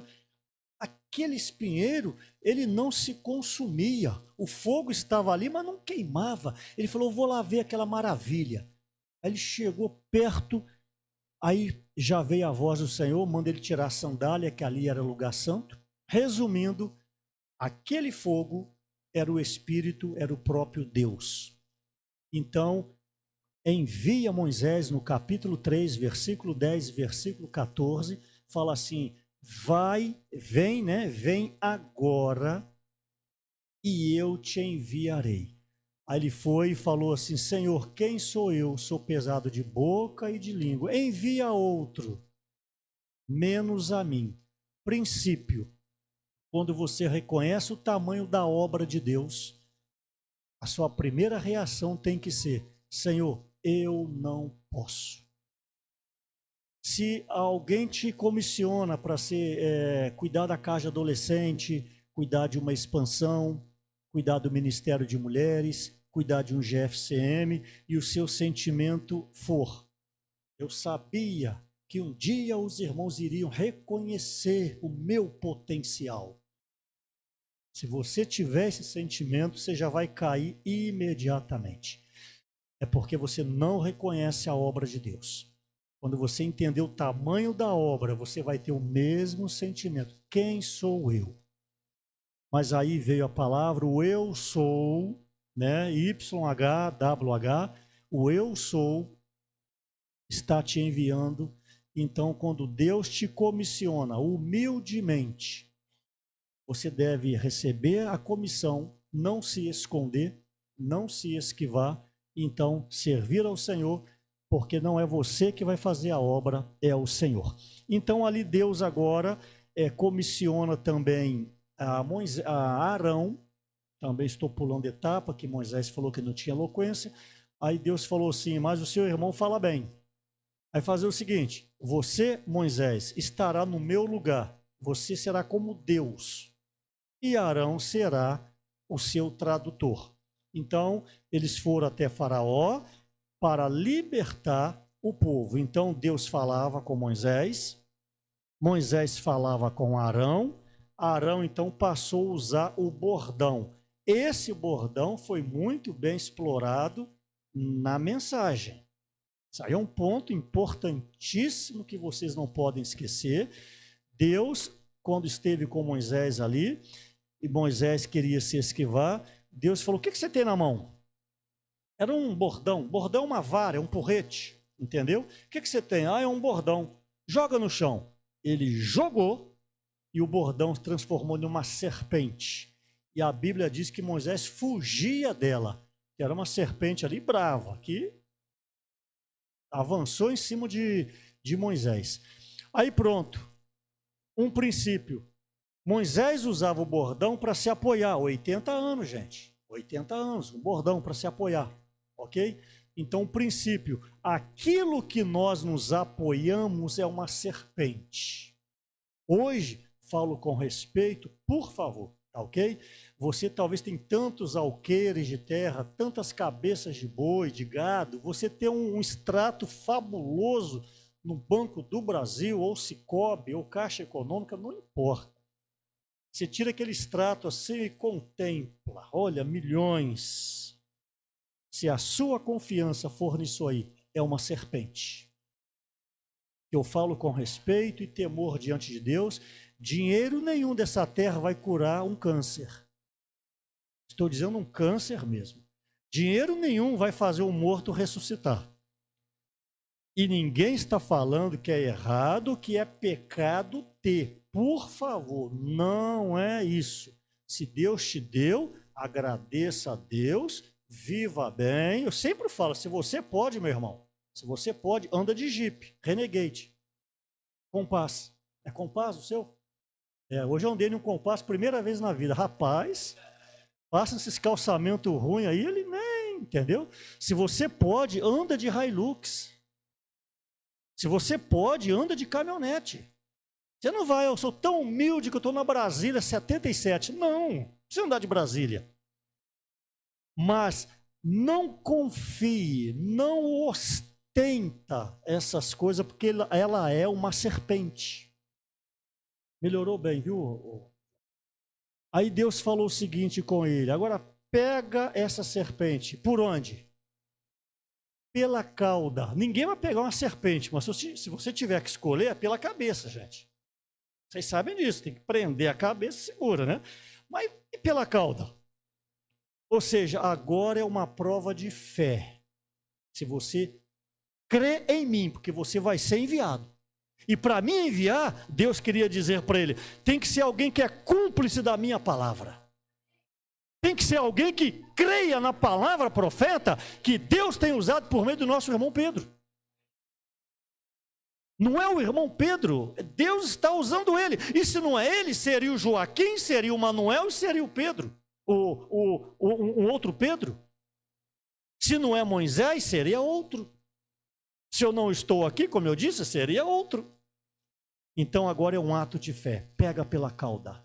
aquele espinheiro, ele não se consumia. O fogo estava ali, mas não queimava. Ele falou, vou lá ver aquela maravilha. Aí ele chegou perto, aí já veio a voz do Senhor, manda ele tirar a sandália, que ali era lugar santo. Resumindo, aquele fogo era o Espírito, era o próprio Deus. Então, envia Moisés no capítulo 3, versículo 10, versículo 14, fala assim, vem agora e eu te enviarei. Aí ele foi e falou assim, Senhor, quem sou eu? Sou pesado de boca e de língua. Envia outro, menos a mim. Princípio, quando você reconhece o tamanho da obra de Deus, a sua primeira reação tem que ser, Senhor, eu não posso. Se alguém te comissiona para cuidar da casa de adolescente, cuidar de uma expansão, cuidar do Ministério de Mulheres, cuidar de um GFCM, e o seu sentimento for, eu sabia que um dia os irmãos iriam reconhecer o meu potencial. Se você tiver esse sentimento, você já vai cair imediatamente. É porque você não reconhece a obra de Deus. Quando você entender o tamanho da obra, você vai ter o mesmo sentimento. Quem sou eu? Mas aí veio a palavra, o eu sou, né? YHWH, o eu sou está te enviando. Então, quando Deus te comissiona humildemente, você deve receber a comissão, não se esconder, não se esquivar, então servir ao Senhor, porque não é você que vai fazer a obra, é o Senhor. Então ali Deus agora comissiona também a Arão, também estou pulando etapa, que Moisés falou que não tinha eloquência, aí Deus falou assim, mas o seu irmão fala bem. Aí fazer o seguinte, você, Moisés, estará no meu lugar, você será como Deus, e Arão será o seu tradutor. Então, eles foram até Faraó para libertar o povo. Então, Deus falava com Moisés, Moisés falava com Arão, Arão então passou a usar o bordão. Esse bordão foi muito bem explorado na mensagem. Isso aí é um ponto importantíssimo que vocês não podem esquecer. Deus, quando esteve com Moisés ali, e Moisés queria se esquivar, Deus falou, o que você tem na mão? Era um bordão. Bordão é uma vara, é um porrete, entendeu? O que você tem? Ah, é um bordão. Joga no chão. Ele jogou e o bordão se transformou numa serpente. E a Bíblia diz que Moisés fugia dela, que era uma serpente ali brava, que avançou em cima de Moisés. Aí pronto, um princípio. Moisés usava o bordão para se apoiar, 80 anos, gente. 80 anos, um bordão para se apoiar, ok? Então, o princípio, aquilo que nós nos apoiamos é uma serpente. Hoje, falo com respeito, por favor, tá ok? Você talvez tem tantos alqueires de terra, tantas cabeças de boi, de gado, você tem um extrato fabuloso no Banco do Brasil, ou Sicoob, ou Caixa Econômica, não importa. Você tira aquele extrato assim e contempla, olha, milhões. Se a sua confiança for nisso aí, é uma serpente. Eu falo com respeito e temor diante de Deus, dinheiro nenhum dessa terra vai curar um câncer. Estou dizendo um câncer mesmo. Dinheiro nenhum vai fazer o morto ressuscitar. E ninguém está falando que é errado, que é pecado ter. Por favor, não é isso. Se Deus te deu, agradeça a Deus, viva bem. Eu sempre falo, se você pode, meu irmão, se você pode, anda de Jeep, Renegade. Compass. É Compass o seu? Hoje eu andei num Compass, primeira vez na vida. Rapaz, passa esses calçamentos ruins aí, ele nem, entendeu? Se você pode, anda de Hilux. Se você pode, anda de caminhonete. Você não vai, eu sou tão humilde que eu estou na Brasília 77. Não, não precisa andar de Brasília. Mas Não confie, não ostenta essas coisas, porque ela é uma serpente. Melhorou bem, viu? Aí Deus falou o seguinte com ele: agora pega essa serpente. Por onde? Pela cauda. Ninguém vai pegar uma serpente, mas se você tiver que escolher, é pela cabeça, gente. Vocês sabem disso, tem que prender a cabeça e segura, né? Mas e pela cauda? Ou seja, agora é uma prova de fé. Se você crê em mim, porque você vai ser enviado. E para me enviar, Deus queria dizer para ele: tem que ser alguém que é cúmplice da minha palavra. Tem que ser alguém que creia na palavra profeta que Deus tem usado por meio do nosso irmão Pedro. Não é o irmão Pedro, Deus está usando ele. E se não é ele, seria o Joaquim, seria o Manuel e seria o Pedro, um outro Pedro. Se não é Moisés, seria outro. Se eu não estou aqui, como eu disse, seria outro. Então agora é um ato de fé. Pega pela cauda.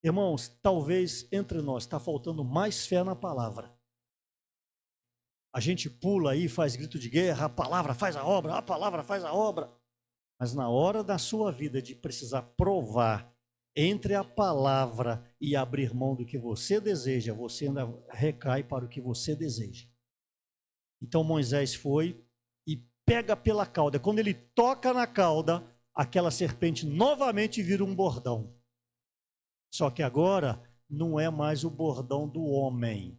Irmãos, talvez entre nós está faltando mais fé na palavra. A gente pula aí, faz grito de guerra, a palavra faz a obra, a palavra faz a obra. Mas na hora da sua vida de precisar provar entre a palavra e abrir mão do que você deseja, você ainda recai para o que você deseja. Então Moisés foi e pega pela cauda. Quando ele toca na cauda, aquela serpente novamente vira um bordão. Só que agora não é mais o bordão do homem.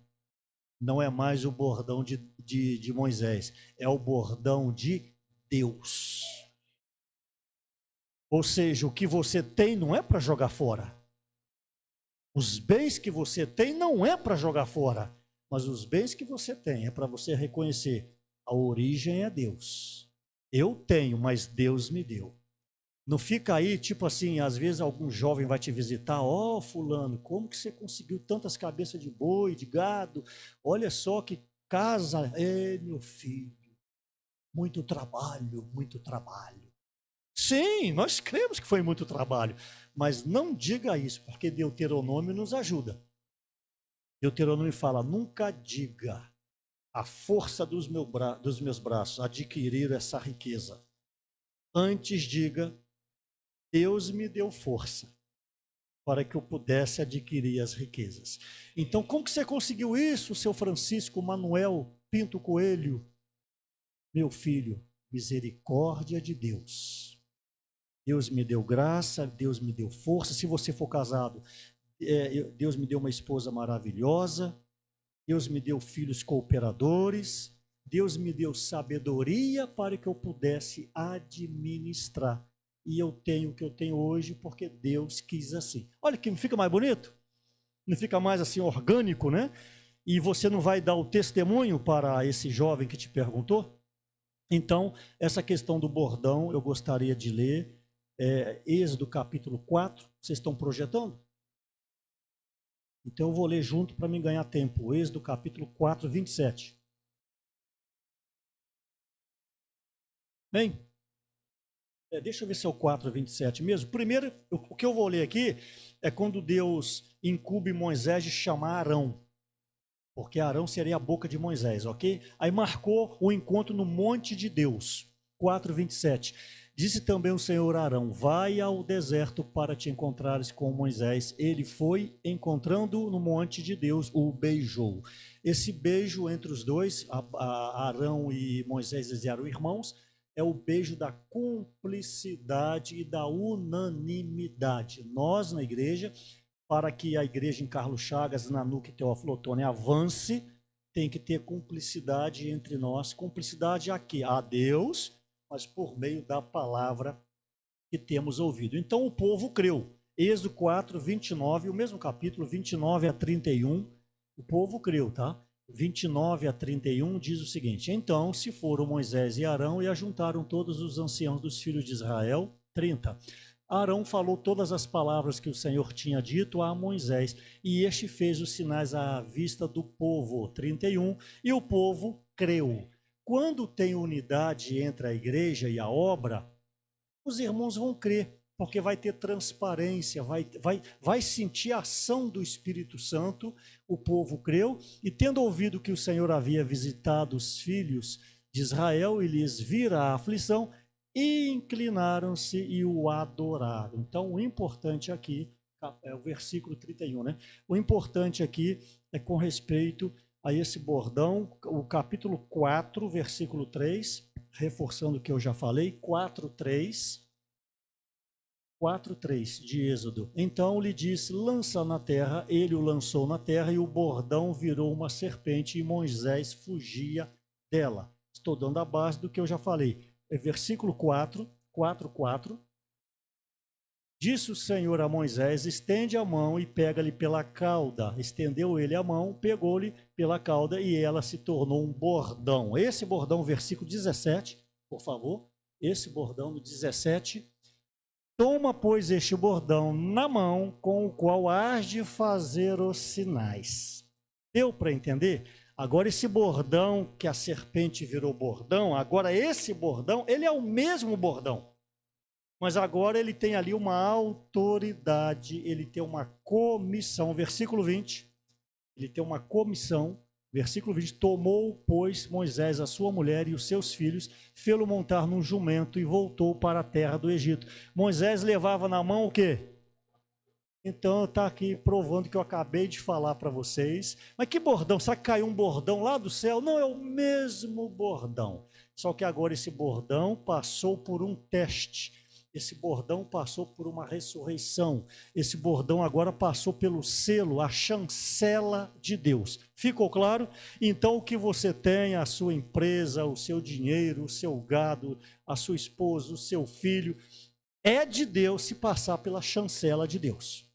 Não é mais o bordão de Moisés. É o bordão de Deus. Ou seja, o que você tem não é para jogar fora. Os bens que você tem não é para jogar fora. Mas os bens que você tem é para você reconhecer: a origem é Deus. Eu tenho, mas Deus me deu. Não fica aí, tipo assim, às vezes algum jovem vai te visitar: ó, fulano, como que você conseguiu tantas cabeças de boi, de gado? Olha só que casa. É, meu filho, muito trabalho, muito trabalho. Sim, nós cremos que foi muito trabalho, mas não diga isso, porque Deuteronômio nos ajuda. Deuteronômio fala: nunca diga a força dos meus braços adquirir essa riqueza. Antes diga: Deus me deu força para que eu pudesse adquirir as riquezas. Então, como que você conseguiu isso, seu Francisco Manuel Pinto Coelho? Meu filho, misericórdia de Deus. Deus me deu graça, Deus me deu força. Se você for casado, Deus me deu uma esposa maravilhosa, Deus me deu filhos cooperadores, Deus me deu sabedoria para que eu pudesse administrar. E eu tenho o que eu tenho hoje porque Deus quis assim. Olha que não fica mais bonito? Não fica mais assim orgânico, né? E você não vai dar o testemunho para esse jovem que te perguntou? Então, essa questão do bordão eu gostaria de ler. Êxodo capítulo 4. Vocês estão projetando? Então eu vou ler junto para me ganhar tempo. Êxodo capítulo 4, 27. Bem? Deixa eu ver se é o 4, 27 mesmo. Primeiro, o que eu vou ler aqui é quando Deus incumbe Moisés de chamar Arão, porque Arão seria a boca de Moisés, ok? Aí marcou o encontro no monte de Deus, 4, 27. Disse também o Senhor a Arão: vai ao deserto para te encontrares com Moisés. Ele foi, encontrando no monte de Deus, o beijou. Esse beijo entre os dois, Arão e Moisés, eles eram irmãos, é o beijo da cumplicidade e da unanimidade. Nós, na igreja, para que a igreja em Carlos Chagas, Nanuque e Teófilo Otoni avance, tem que ter cumplicidade entre nós. Cumplicidade aqui, a Deus, mas por meio da palavra que temos ouvido. Então o povo creu. Êxodo 4, 29, o mesmo capítulo, 29 a 31, o povo creu, tá? 29 a 31 diz o seguinte: então se foram Moisés e Arão e ajuntaram todos os anciãos dos filhos de Israel. 30. Arão falou todas as palavras que o Senhor tinha dito a Moisés, e este fez os sinais à vista do povo. 31. E o povo creu. Quando tem unidade entre a igreja e a obra, os irmãos vão crer. porque vai ter transparência, vai sentir a ação do Espírito Santo. O povo creu, e tendo ouvido que o Senhor havia visitado os filhos de Israel e lhes vira a aflição, inclinaram-se e o adoraram. Então, o importante aqui, é o versículo 31, né? O importante aqui é com respeito a esse bordão, o capítulo 4, versículo 3, reforçando o que eu já falei, 4:3 de Êxodo. Então lhe disse, lança na terra, ele o lançou na terra, e o bordão virou uma serpente, e Moisés fugia dela. Estou dando a base do que eu já falei. É versículo 4:4. Disse o Senhor a Moisés, estende a mão e pega-lhe pela cauda. Estendeu ele a mão, pegou-lhe pela cauda, e ela se tornou um bordão. Esse bordão, versículo 17, por favor. Esse bordão no 17. Toma, pois, este bordão na mão, com o qual hás de fazer os sinais. Deu para entender? Agora esse bordão, que a serpente virou bordão, agora esse bordão, ele é o mesmo bordão. Mas agora ele tem ali uma autoridade, ele tem uma comissão. Versículo 20, ele tem uma comissão. Versículo 20, tomou, pois, Moisés a sua mulher e os seus filhos, fê-lo montar num jumento e voltou para a terra do Egito. Moisés levava na mão o quê? Então está aqui provando que eu acabei de falar para vocês. Mas que bordão? Será que caiu um bordão lá do céu? Não, é o mesmo bordão. Só que agora esse bordão passou por um teste. Esse bordão passou por uma ressurreição. Esse bordão agora passou pelo selo, a chancela de Deus. Ficou claro? Então o que você tem, a sua empresa, o seu dinheiro, o seu gado, a sua esposa, o seu filho, é de Deus se passar pela chancela de Deus.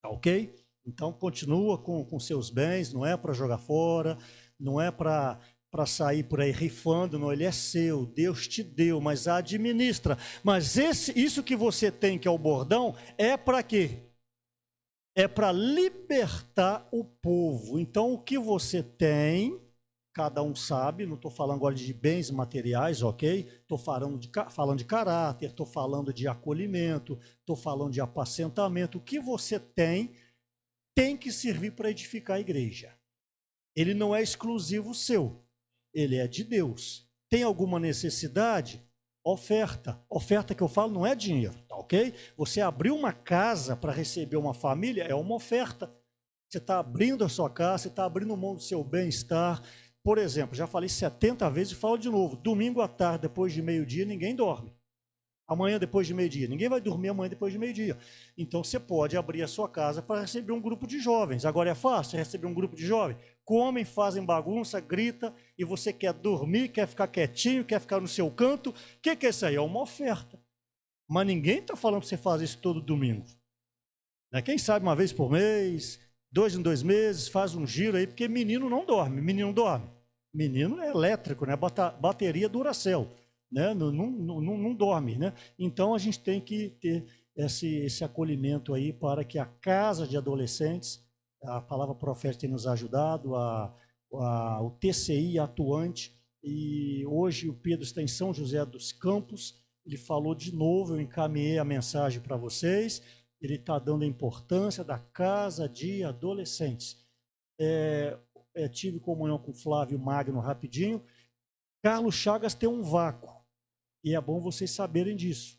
Tá ok? Então continua com seus bens, não é para jogar fora, não é para sair por aí rifando, não, ele é seu, Deus te deu, mas administra. Mas isso que você tem, que é o bordão, é para quê? É para libertar o povo. Então o que você tem, cada um sabe, não estou falando agora de bens materiais, ok? Estou falando de caráter, estou falando de acolhimento, estou falando de apacentamento. O que você tem que servir para edificar a igreja. Ele não é exclusivo seu, ele é de Deus. Tem alguma necessidade? Oferta. Oferta que eu falo não é dinheiro, tá ok? Você abrir uma casa para receber uma família é uma oferta. Você está abrindo a sua casa, você está abrindo mão do seu bem-estar. Por exemplo, já falei 70 vezes e falo de novo, domingo à tarde, depois de meio-dia, ninguém dorme. Amanhã depois de meio-dia, ninguém vai dormir amanhã depois de meio-dia. Então você pode abrir a sua casa para receber um grupo de jovens. Agora é fácil receber um grupo de jovens? Comem, fazem bagunça, grita, e você quer dormir, quer ficar quietinho, quer ficar no seu canto. O que é isso aí? É uma oferta. Mas ninguém está falando para você fazer isso todo domingo. Quem sabe uma vez por mês, 2 em 2 meses, faz um giro aí, porque menino não dorme. Menino dorme. Menino é elétrico, né? Bateria Duracell. Né? Não dorme, né? Então a gente tem que ter esse acolhimento aí para que a casa de adolescentes, a palavra profética tem nos ajudado, o TCI atuante, e hoje o Pedro está em São José dos Campos, ele falou de novo, eu encaminhei a mensagem para vocês, ele está dando a importância da casa de adolescentes. Tive comunhão com Flávio Magno rapidinho. Carlos Chagas tem um vácuo, e é bom vocês saberem disso.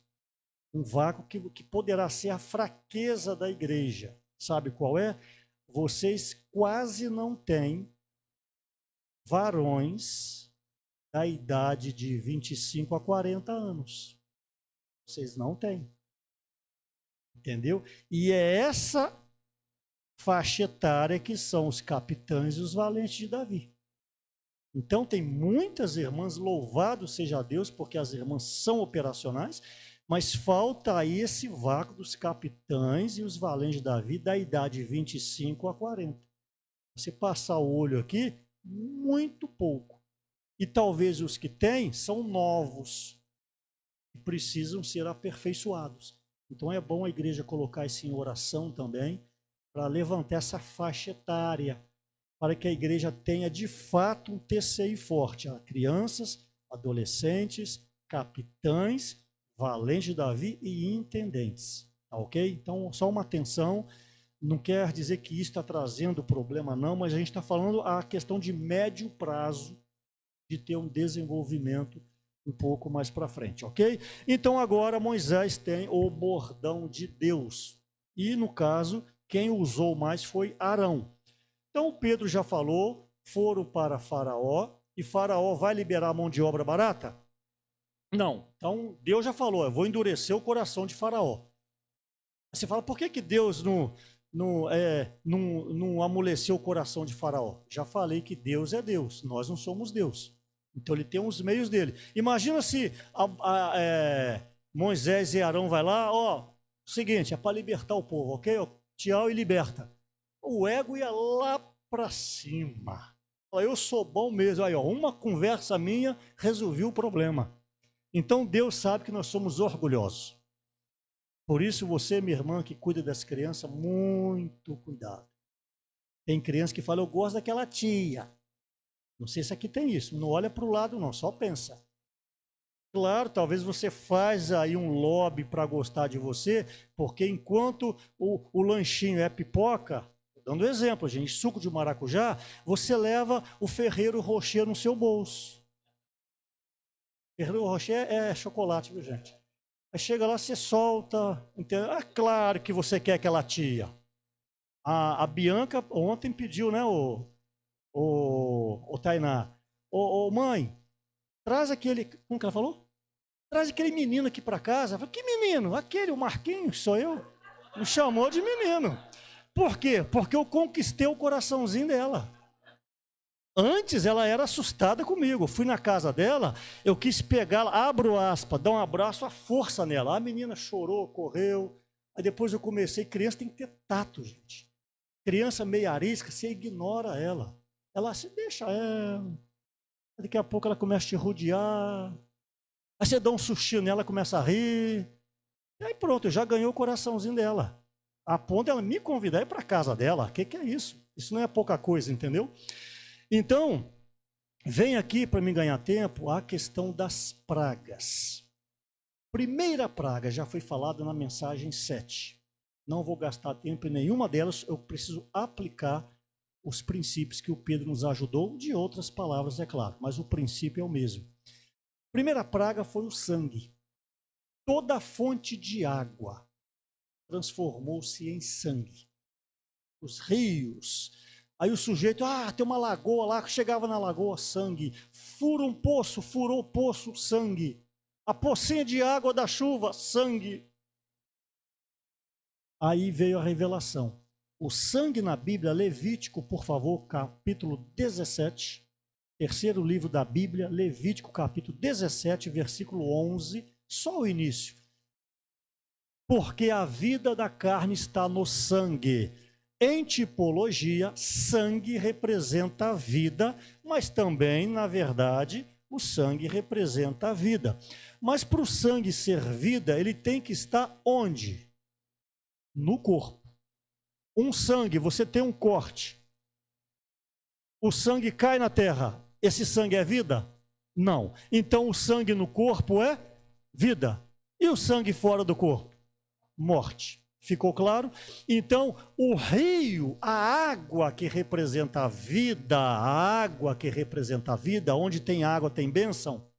Um vácuo que poderá ser a fraqueza da igreja. Sabe qual é? Vocês quase não têm varões da idade de 25 a 40 anos. Vocês não têm. Entendeu? E é essa faixa etária que são os capitães e os valentes de Davi. Então tem muitas irmãs, louvado seja Deus, porque as irmãs são operacionais, mas falta aí esse vácuo dos capitães e os valentes de Davi da idade 25 a 40. Você passar o olho aqui, muito pouco. E talvez os que têm são novos e precisam ser aperfeiçoados. Então é bom a igreja colocar isso em oração também, para levantar essa faixa etária, para que a igreja tenha de fato um TCI forte. Crianças, adolescentes, capitães, valentes de Davi e intendentes. Tá ok? Então, só uma atenção. Não quer dizer que isso está trazendo problema, não, mas a gente está falando a questão de médio prazo de ter um desenvolvimento um pouco mais para frente, ok? Então, agora Moisés tem o bordão de Deus. E, no caso, quem usou mais foi Arão. Então, Pedro já falou, foram para Faraó, e Faraó vai liberar a mão de obra barata? Não. Então, Deus já falou, eu vou endurecer o coração de Faraó. Você fala, por que Deus não amoleceu o coração de Faraó? Já falei que Deus é Deus, nós não somos Deus. Então ele tem os meios dele. Imagina se Moisés e Arão vai lá, seguinte, é para libertar o povo, ok? Tchau e liberta. O ego ia lá para cima. Eu sou bom mesmo. Aí, uma conversa minha resolveu o problema. Então Deus sabe que nós somos orgulhosos. Por isso você, minha irmã, que cuida das crianças, muito cuidado. Tem criança que fala, eu gosto daquela tia. Não sei se aqui tem isso. Não olha para o lado não, só pensa. Claro, talvez você faz aí um lobby para gostar de você, porque enquanto o lanchinho é pipoca, dando exemplo, gente, suco de maracujá, você leva o Ferrero Rocher no seu bolso. Ferrero Rocher é chocolate, viu, gente? Aí chega lá, você solta. Entendeu? É claro que você quer aquela tia. A Bianca ontem pediu, né, o Tainá. Mãe, traz aquele. Como que ela falou? Traz aquele menino aqui para casa. Eu falei, que menino? Aquele, o Marquinhos, sou eu. Me chamou de menino. Por quê? Porque eu conquistei o coraçãozinho dela. Antes ela era assustada comigo. Eu fui na casa dela, eu quis pegá-la, abro aspas, dar um abraço à força nela. A menina chorou, correu. Aí depois eu comecei, criança tem que ter tato, gente. Criança meio arisca, você ignora ela. Ela se deixa ela. Daqui a pouco ela começa a te rodear. Aí você dá um sustinho nela, começa a rir. E aí pronto, eu já ganhei o coraçãozinho dela. A ponto dela me convidar a ir para a casa dela. O que é isso? Isso não é pouca coisa, entendeu? Então, vem aqui para me ganhar tempo a questão das pragas. Primeira praga já foi falada na mensagem 7. Não vou gastar tempo em nenhuma delas, eu preciso aplicar os princípios que o Pedro nos ajudou, de outras palavras, é claro, mas o princípio é o mesmo. Primeira praga foi o sangue. Toda fonte de água transformou-se em sangue. Os rios. Aí o sujeito, tem uma lagoa lá, chegava na lagoa, sangue. Fura um poço, furou o poço, sangue. A pocinha de água da chuva, sangue. Aí veio a revelação. O sangue na Bíblia, Levítico, por favor, capítulo 17, terceiro livro da Bíblia, Levítico, capítulo 17, versículo 11, só o início. Porque a vida da carne está no sangue. Em tipologia, sangue representa a vida, mas também, na verdade, o sangue representa a vida. Mas para o sangue ser vida, ele tem que estar onde? No corpo. Um sangue, você tem um corte. O sangue cai na terra. Esse sangue é vida? Não. Então o sangue no corpo é vida. E o sangue fora do corpo? Morte. Ficou claro? Então, o rio, a água que representa a vida, onde tem água tem bênção.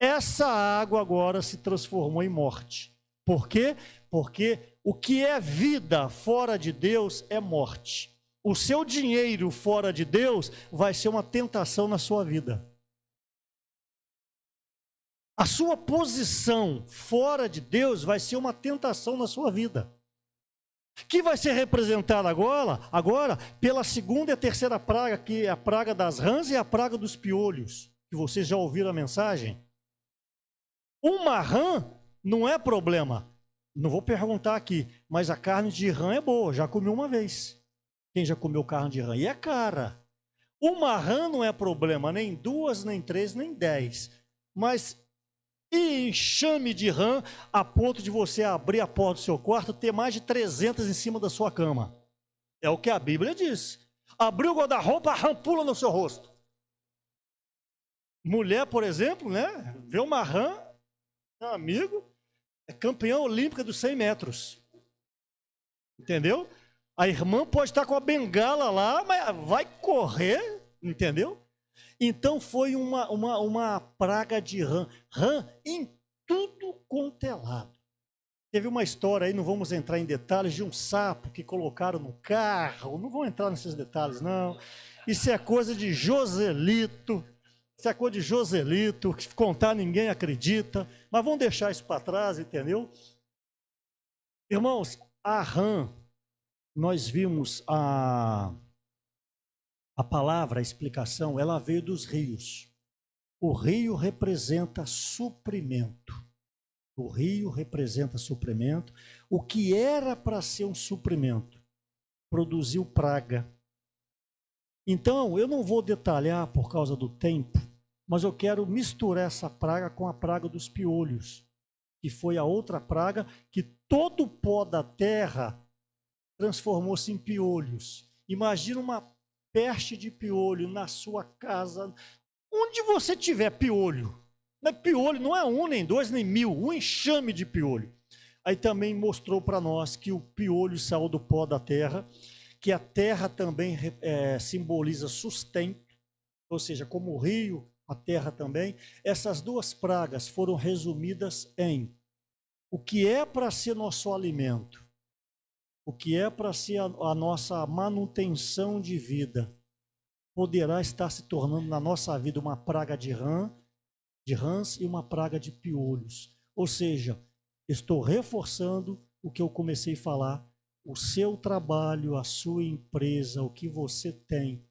Essa água agora se transformou em morte. Por quê? Porque o que é vida fora de Deus é morte. O seu dinheiro fora de Deus vai ser uma tentação na sua vida. A sua posição fora de Deus vai ser uma tentação na sua vida. Que vai ser representada agora pela segunda e a terceira praga, que é a praga das rãs e a praga dos piolhos. Que vocês já ouviram a mensagem? Uma rã não é problema. Não vou perguntar aqui, mas a carne de rã é boa, já comi uma vez. Quem já comeu carne de rã? E é cara. Uma rã não é problema, nem 2, nem 3, nem 10. Mas enxame de rã a ponto de você abrir a porta do seu quarto e ter mais de 300 em cima da sua cama. É o que a Bíblia diz. Abriu o guarda-roupa, a rã pula no seu rosto. Mulher, por exemplo, né? Vê uma rã, Meu amigo, é campeã olímpica dos 100 metros. Entendeu? A irmã pode estar com a bengala lá, mas vai correr, entendeu? Então foi uma praga de rã em tudo quanto é lado. Teve uma história aí, não vamos entrar em detalhes, de um sapo que colocaram no carro. Não vou entrar nesses detalhes, não. Isso é coisa de Joselito. Isso é coisa de Joselito, que contar ninguém acredita. Mas vamos deixar isso para trás, entendeu? Irmãos, a rã, nós vimos a palavra, a explicação, ela veio dos rios. O rio representa suprimento. O rio representa suprimento. O que era para ser um suprimento produziu praga. Então, eu não vou detalhar por causa do tempo, mas eu quero misturar essa praga com a praga dos piolhos, que foi a outra praga que todo o pó da terra transformou-se em piolhos. Imagina uma peste de piolho na sua casa, onde você tiver piolho. Piolho não é um, nem dois, nem mil, um enxame de piolho. Aí também mostrou para nós que o piolho saiu do pó da terra, que a terra também simboliza sustento, ou seja, como o rio, a terra também. Essas duas pragas foram resumidas em o que é para ser nosso alimento, o que é para ser a nossa manutenção de vida, poderá estar se tornando na nossa vida uma praga de rãs e uma praga de piolhos. Ou seja, estou reforçando o que eu comecei a falar, o seu trabalho, a sua empresa, o que você tem,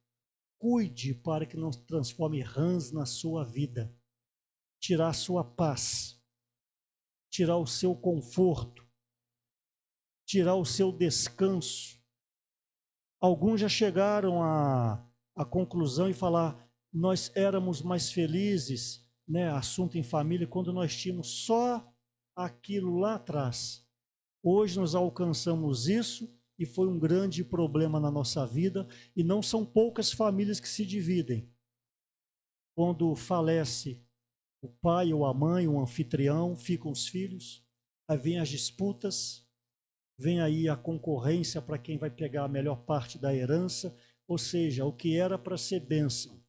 cuide para que não transforme rãs na sua vida, tirar a sua paz, tirar o seu conforto, tirar o seu descanso. Alguns já chegaram à conclusão e falar, nós éramos mais felizes, né, assunto em família, quando nós tínhamos só aquilo lá atrás. Hoje nós alcançamos isso e foi um grande problema na nossa vida, e não são poucas famílias que se dividem. Quando falece o pai ou a mãe, o anfitrião, ficam os filhos, aí vem as disputas, vem aí a concorrência para quem vai pegar a melhor parte da herança, ou seja, o que era para ser bênção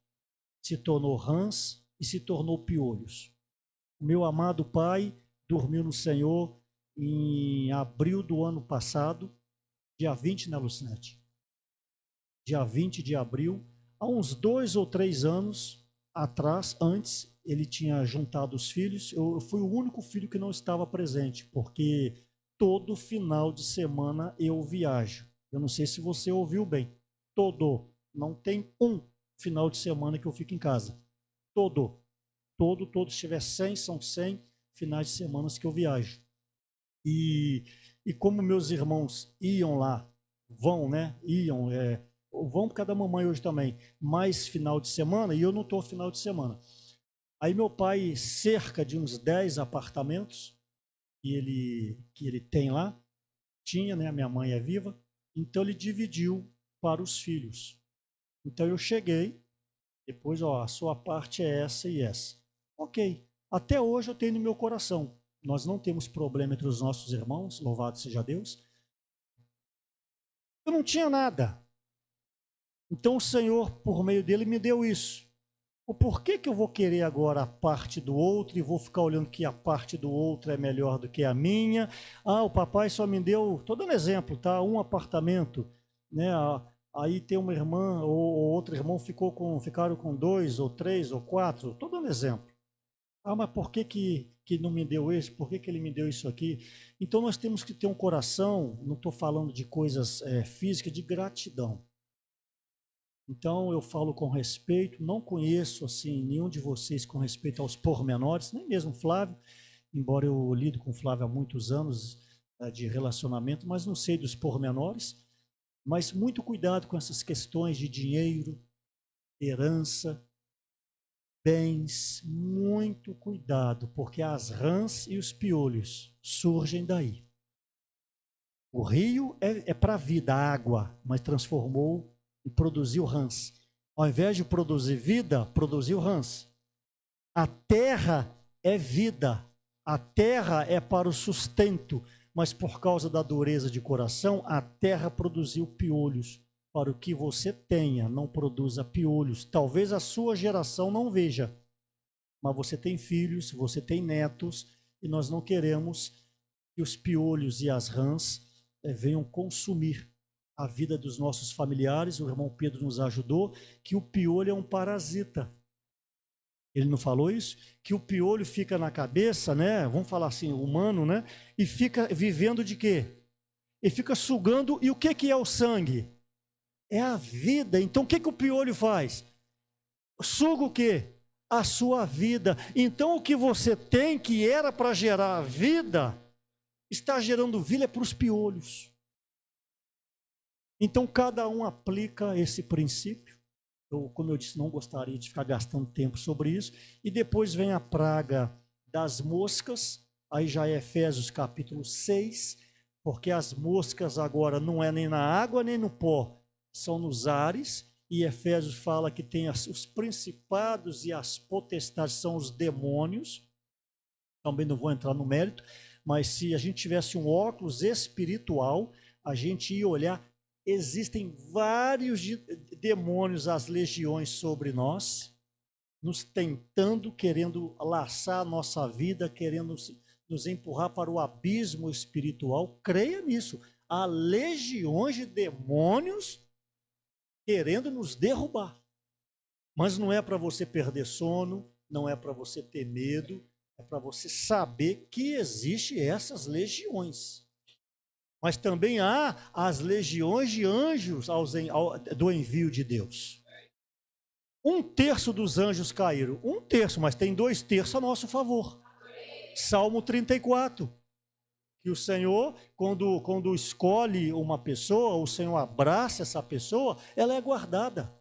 se tornou rãs e se tornou piolhos. O meu amado pai dormiu no Senhor em abril do ano passado, dia 20, né, Lucinete? Dia 20 de abril, há uns 2 ou 3 anos atrás, antes, ele tinha juntado os filhos. Eu fui o único filho que não estava presente, porque todo final de semana eu viajo. Eu não sei se você ouviu bem. Não tem um final de semana que eu fico em casa. Todo. Se tiver 100, são 100 finais de semana que eu viajo. E como meus irmãos iam lá, vão, né? Vão por causa da mamãe hoje também, mais final de semana, e eu não estou final de semana. Aí meu pai, cerca de uns 10 apartamentos que ele tem lá, tinha, né? A minha mãe é viva, então ele dividiu para os filhos. Então eu cheguei, depois, ó, a sua parte é essa e essa. Ok, até hoje eu tenho no meu coração. Nós não temos problema entre os nossos irmãos, louvado seja Deus. Eu não tinha nada. Então o Senhor, por meio dele, me deu isso. O porquê que eu vou querer agora a parte do outro e vou ficar olhando que a parte do outro é melhor do que a minha? Ah, o papai só me deu, estou dando exemplo, tá? Um apartamento, né? Aí tem uma irmã ou outro irmão ficaram com 2 ou 3 ou 4. Estou dando exemplo. Ah, mas por que não me deu isso? Por que ele me deu isso aqui? Então nós temos que ter um coração, não estou falando de coisas físicas, de gratidão. Então eu falo com respeito, não conheço assim nenhum de vocês com respeito aos pormenores, nem mesmo Flávio, embora eu lido com Flávio há muitos anos de relacionamento, mas não sei dos pormenores. Mas muito cuidado com essas questões de dinheiro, herança, bens, muito cuidado, porque as rãs e os piolhos surgem daí. O rio é para a vida, a água, mas transformou e produziu rãs. Ao invés de produzir vida, produziu rãs. A terra é vida, A terra é para o sustento, mas por causa da dureza de coração, a terra produziu piolhos. Para o que você tenha, não produza piolhos. Talvez a sua geração não veja, mas você tem filhos, você tem netos, e nós não queremos que os piolhos e as rãs venham consumir a vida dos nossos familiares. O irmão Pedro nos ajudou, que o piolho é um parasita. Ele não falou isso? Que o piolho fica na cabeça, né? Vamos falar assim, humano, né? E fica vivendo de quê? Ele fica sugando. E o que é o sangue? É a vida. Então o que o piolho faz? Suga o quê? A sua vida. Então o que você tem, que era para gerar vida, está gerando vida para os piolhos. Então cada um aplica esse princípio. Eu, como eu disse, não gostaria de ficar gastando tempo sobre isso. E depois vem a praga das moscas, aí já é Efésios capítulo 6, porque as moscas agora não é nem na água nem no pó, são nos ares. E Efésios fala que tem os principados e as potestades, são os demônios. Também não vou entrar no mérito, mas se a gente tivesse um óculos espiritual, a gente ia olhar. Existem vários demônios, as legiões sobre nós, nos tentando, querendo laçar a nossa vida, querendo nos empurrar para o abismo espiritual. Creia nisso. Há legiões de demônios querendo nos derrubar. Mas não é para você perder sono, não é para você ter medo, é para você saber que existem essas legiões. Mas também há as legiões de anjos do envio de Deus. 1/3 dos anjos caíram. 1/3, mas tem 2/3 a nosso favor. Salmo 34. Que o Senhor, quando escolhe uma pessoa, o Senhor abraça essa pessoa, ela é guardada.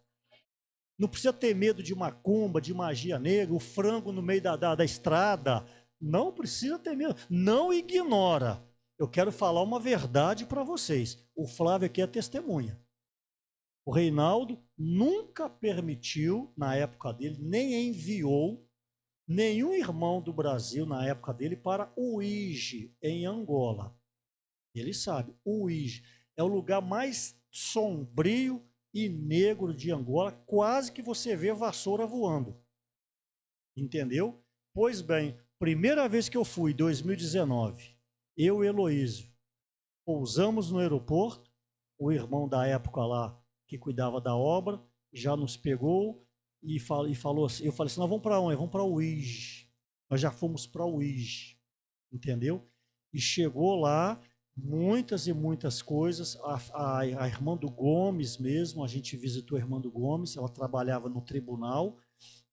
Não precisa ter medo de macumba, de magia negra, o frango no meio da estrada. Não precisa ter medo. Não ignora. Eu quero falar uma verdade para vocês. O Flávio aqui é testemunha. O Reinaldo nunca permitiu, na época dele, nem enviou nenhum irmão do Brasil, na época dele, para Uíge, em Angola. Ele sabe, Uíge é o lugar mais sombrio e negro de Angola, quase que você vê vassoura voando. Entendeu? Pois bem, primeira vez que eu fui, 2019, eu e Heloísio, pousamos no aeroporto, o irmão da época lá, que cuidava da obra, já nos pegou e falou assim, eu falei assim, nós vamos para onde? Vamos para Uíge. Nós já fomos para Uíge, entendeu? E chegou lá, muitas e muitas coisas, a irmã do Gomes mesmo, a gente visitou a irmã do Gomes, ela trabalhava no tribunal,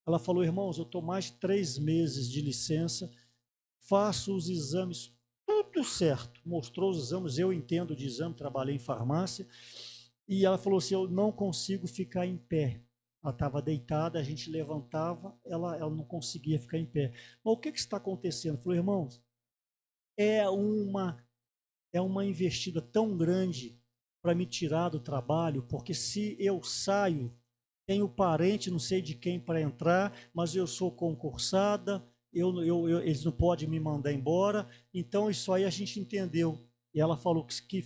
ela falou, irmãos, eu estou mais de 3 meses de licença, faço os exames tudo certo, mostrou os exames, eu entendo de exame, trabalhei em farmácia, e ela falou assim, eu não consigo ficar em pé. Ela estava deitada, a gente levantava, ela não conseguia ficar em pé. Mas o que está acontecendo? Falou, irmãos, é uma investida tão grande para me tirar do trabalho, porque se eu saio, tenho parente, não sei de quem para entrar, mas eu sou concursada, eles não podem me mandar embora, então isso aí a gente entendeu. E ela falou que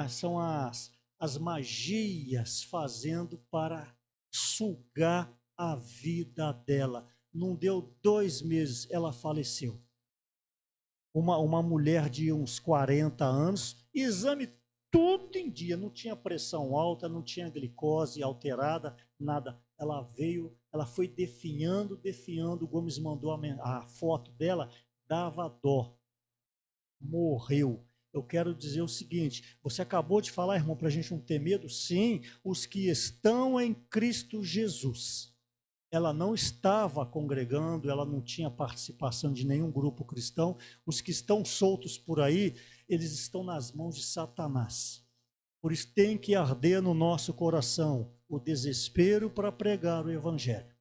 são as magias fazendo para sugar a vida dela. Não deu 2 meses, ela faleceu. Uma mulher de uns 40 anos, exame tudo em dia, não tinha pressão alta, não tinha glicose alterada, nada. Ela foi definhando, o Gomes mandou a foto dela, dava dó. Morreu. Eu quero dizer o seguinte, você acabou de falar, irmão, para a gente não ter medo? Sim, os que estão em Cristo Jesus. Ela não estava congregando, ela não tinha participação de nenhum grupo cristão. Os que estão soltos por aí, eles estão nas mãos de Satanás. Por isso tem que arder no nosso coração o desespero para pregar o evangelho.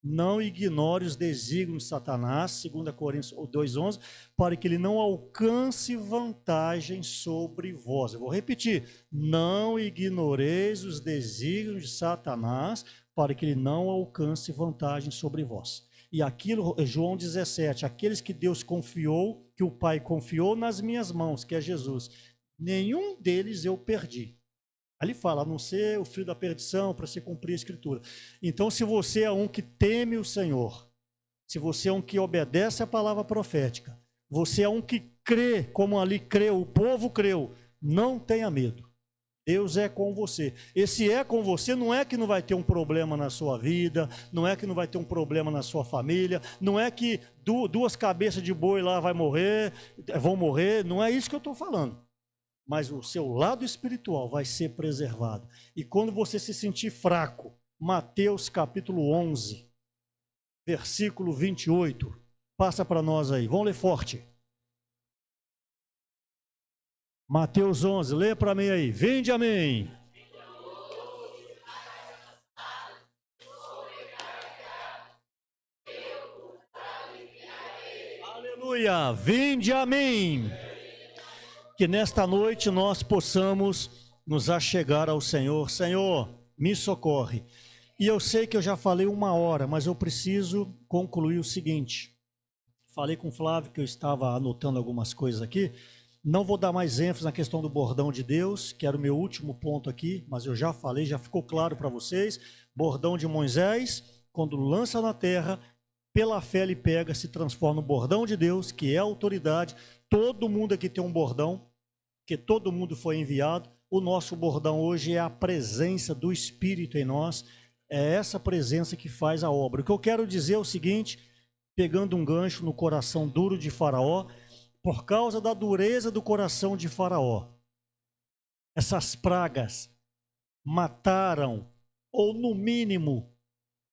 Não ignore os desígnios de Satanás, 2 Coríntios 2,11, para que ele não alcance vantagem sobre vós. Eu vou repetir, não ignoreis os desígnios de Satanás, para que ele não alcance vantagem sobre vós. E aquilo, João 17, aqueles que Deus confiou, que o Pai confiou nas minhas mãos, que é Jesus, nenhum deles eu perdi. Ali fala, a não ser o filho da perdição, para se cumprir a Escritura. Então, se você é um que teme o Senhor, se você é um que obedece a palavra profética, você é um que crê, como ali creu, o povo creu, não tenha medo. Deus é com você. Esse é com você não é que não vai ter um problema na sua vida, não é que não vai ter um problema na sua família, não é que duas cabeças de boi lá vão morrer, não é isso que eu estou falando. Mas o seu lado espiritual vai ser preservado. E quando você se sentir fraco, Mateus capítulo 11, versículo 28, passa para nós aí, vamos ler forte. Mateus 11, lê para mim aí, vinde a mim. Aleluia, vinde a mim. Que nesta noite nós possamos nos achegar ao Senhor. Senhor, me socorre. E eu sei que eu já falei 1 hora, mas eu preciso concluir o seguinte. Falei com o Flávio que eu estava anotando algumas coisas aqui. Não vou dar mais ênfase na questão do bordão de Deus, que era o meu último ponto aqui, mas eu já falei, já ficou claro para vocês. Bordão de Moisés, quando lança na terra, pela fé ele pega, se transforma no bordão de Deus, que é a autoridade. Todo mundo aqui tem um bordão, que todo mundo foi enviado. O nosso bordão hoje é a presença do Espírito em nós. É essa presença que faz a obra. O que eu quero dizer é o seguinte, pegando um gancho no coração duro de Faraó, por causa da dureza do coração de Faraó, essas pragas mataram, ou no mínimo,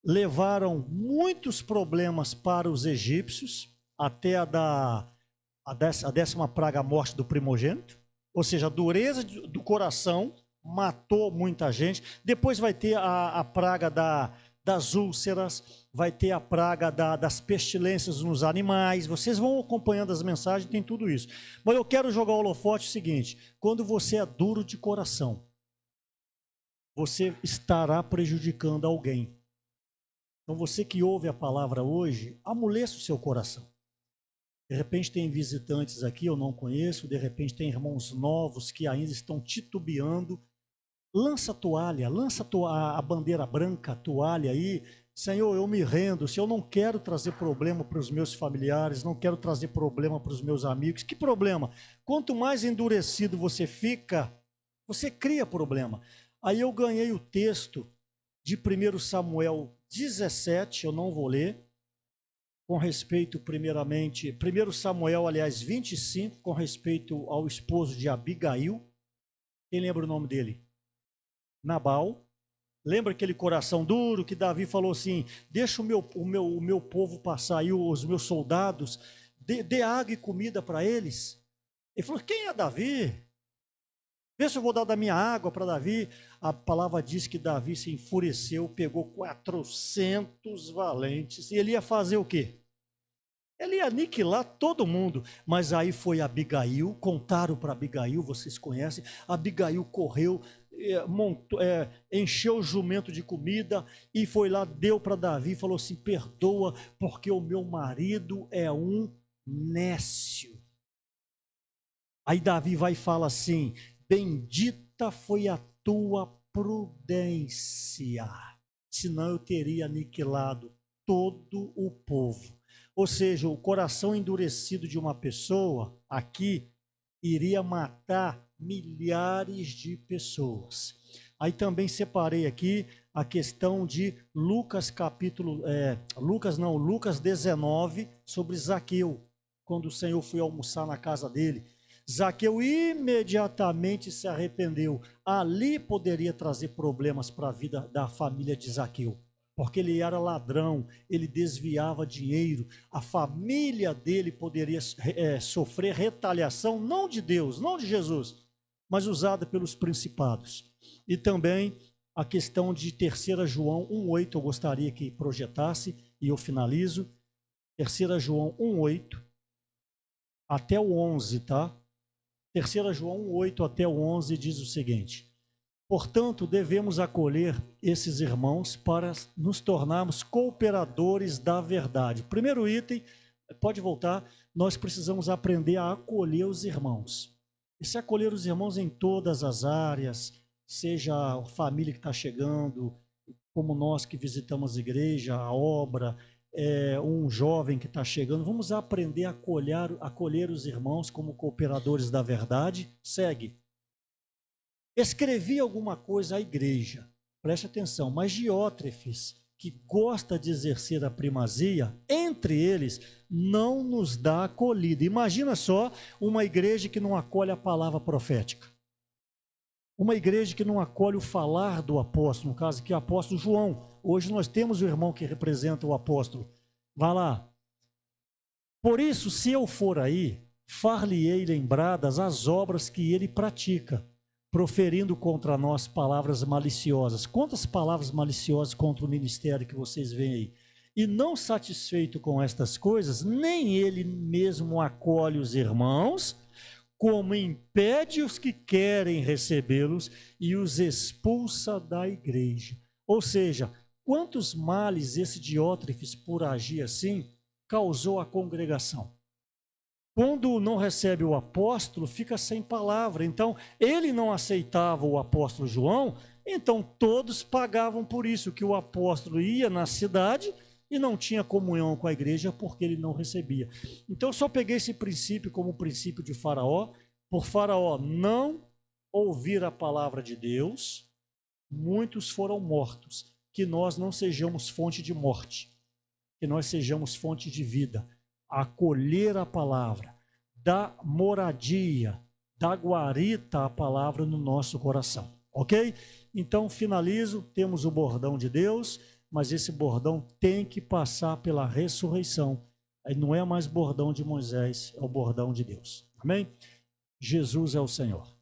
levaram muitos problemas para os egípcios, até a 10ª praga, a morte do primogênito. Ou seja, a dureza do coração matou muita gente. Depois vai ter a praga das úlceras, vai ter a praga das pestilências nos animais. Vocês vão acompanhando as mensagens, tem tudo isso. Mas eu quero jogar o holofote o seguinte, quando você é duro de coração, você estará prejudicando alguém. Então você que ouve a palavra hoje, amoleça o seu coração. De repente tem visitantes aqui, eu não conheço, de repente tem irmãos novos que ainda estão titubeando. Lança a toalha, lança a bandeira branca, a toalha aí. Senhor, eu me rendo. Se eu não quero trazer problema para os meus familiares, não quero trazer problema para os meus amigos. Que problema? Quanto mais endurecido você fica, você cria problema. Aí eu ganhei o texto de 1 Samuel 17, eu não vou ler, com respeito primeiramente, 1 Samuel, aliás, 25, com respeito ao esposo de Abigail. Quem lembra o nome dele? Nabal. Lembra aquele coração duro que Davi falou assim, deixa o meu povo passar aí, os meus soldados, dê água e comida para eles. Ele falou, quem é Davi? Vê se eu vou dar da minha água para Davi. A palavra diz que Davi se enfureceu, pegou 400 valentes, e ele ia fazer o quê? Ele ia aniquilar todo mundo, mas aí foi Abigail, contaram para Abigail, vocês conhecem, Abigail correu, encheu o jumento de comida e foi lá, deu para Davi e falou assim, perdoa, porque o meu marido é um nécio. Aí Davi vai e fala assim, bendita foi a tua prudência, senão eu teria aniquilado todo o povo. Ou seja, o coração endurecido de uma pessoa aqui iria matar milhares de pessoas. Aí também separei aqui a questão de Lucas Lucas 19, sobre Zaqueu, quando o Senhor foi almoçar na casa dele. Zaqueu imediatamente se arrependeu. Ali poderia trazer problemas para a vida da família de Zaqueu, porque ele era ladrão, ele desviava dinheiro, a família dele poderia sofrer retaliação, não de Deus, não de Jesus, mas usada pelos principados. E também a questão de 3 João 1,8, eu gostaria que projetasse, e eu finalizo, 3 João 1,8, até o 11, tá? 3 João 1,8 até o 11 diz o seguinte, Portanto, devemos acolher esses irmãos para nos tornarmos cooperadores da verdade. Primeiro item, pode voltar, nós precisamos aprender a acolher os irmãos. E se acolher os irmãos em todas as áreas, seja a família que está chegando, como nós que visitamos a igreja, a obra, um jovem que está chegando, vamos aprender a acolher os irmãos como cooperadores da verdade. Segue. Escrevi alguma coisa à igreja, preste atenção, mas Diótrefes, que gosta de exercer a primazia, entre eles, não nos dá acolhida. Imagina só uma igreja que não acolhe a palavra profética. Uma igreja que não acolhe o falar do apóstolo, no caso aqui, o apóstolo João. Hoje nós temos o irmão que representa o apóstolo. Vá lá. Por isso, se eu for aí, far-lhe-ei lembradas as obras que ele pratica, proferindo contra nós palavras maliciosas. Quantas palavras maliciosas contra o ministério que vocês veem aí? E não satisfeito com estas coisas, nem ele mesmo acolhe os irmãos, como impede os que querem recebê-los e os expulsa da igreja. Ou seja, quantos males esse Diótrefes, por agir assim, causou à congregação? Quando não recebe o apóstolo, fica sem palavra. Então, ele não aceitava o apóstolo João, então todos pagavam por isso, que o apóstolo ia na cidade e não tinha comunhão com a igreja porque ele não recebia. Então, eu só peguei esse princípio como o princípio de Faraó. Por Faraó não ouvir a palavra de Deus, muitos foram mortos. Que nós não sejamos fonte de morte, que nós sejamos fonte de vida. Acolher a palavra, dar moradia, dar guarita à palavra no nosso coração, ok? Então, finalizo, temos o bordão de Deus, mas esse bordão tem que passar pela ressurreição. Aí não é mais bordão de Moisés, é o bordão de Deus, amém? Jesus é o Senhor.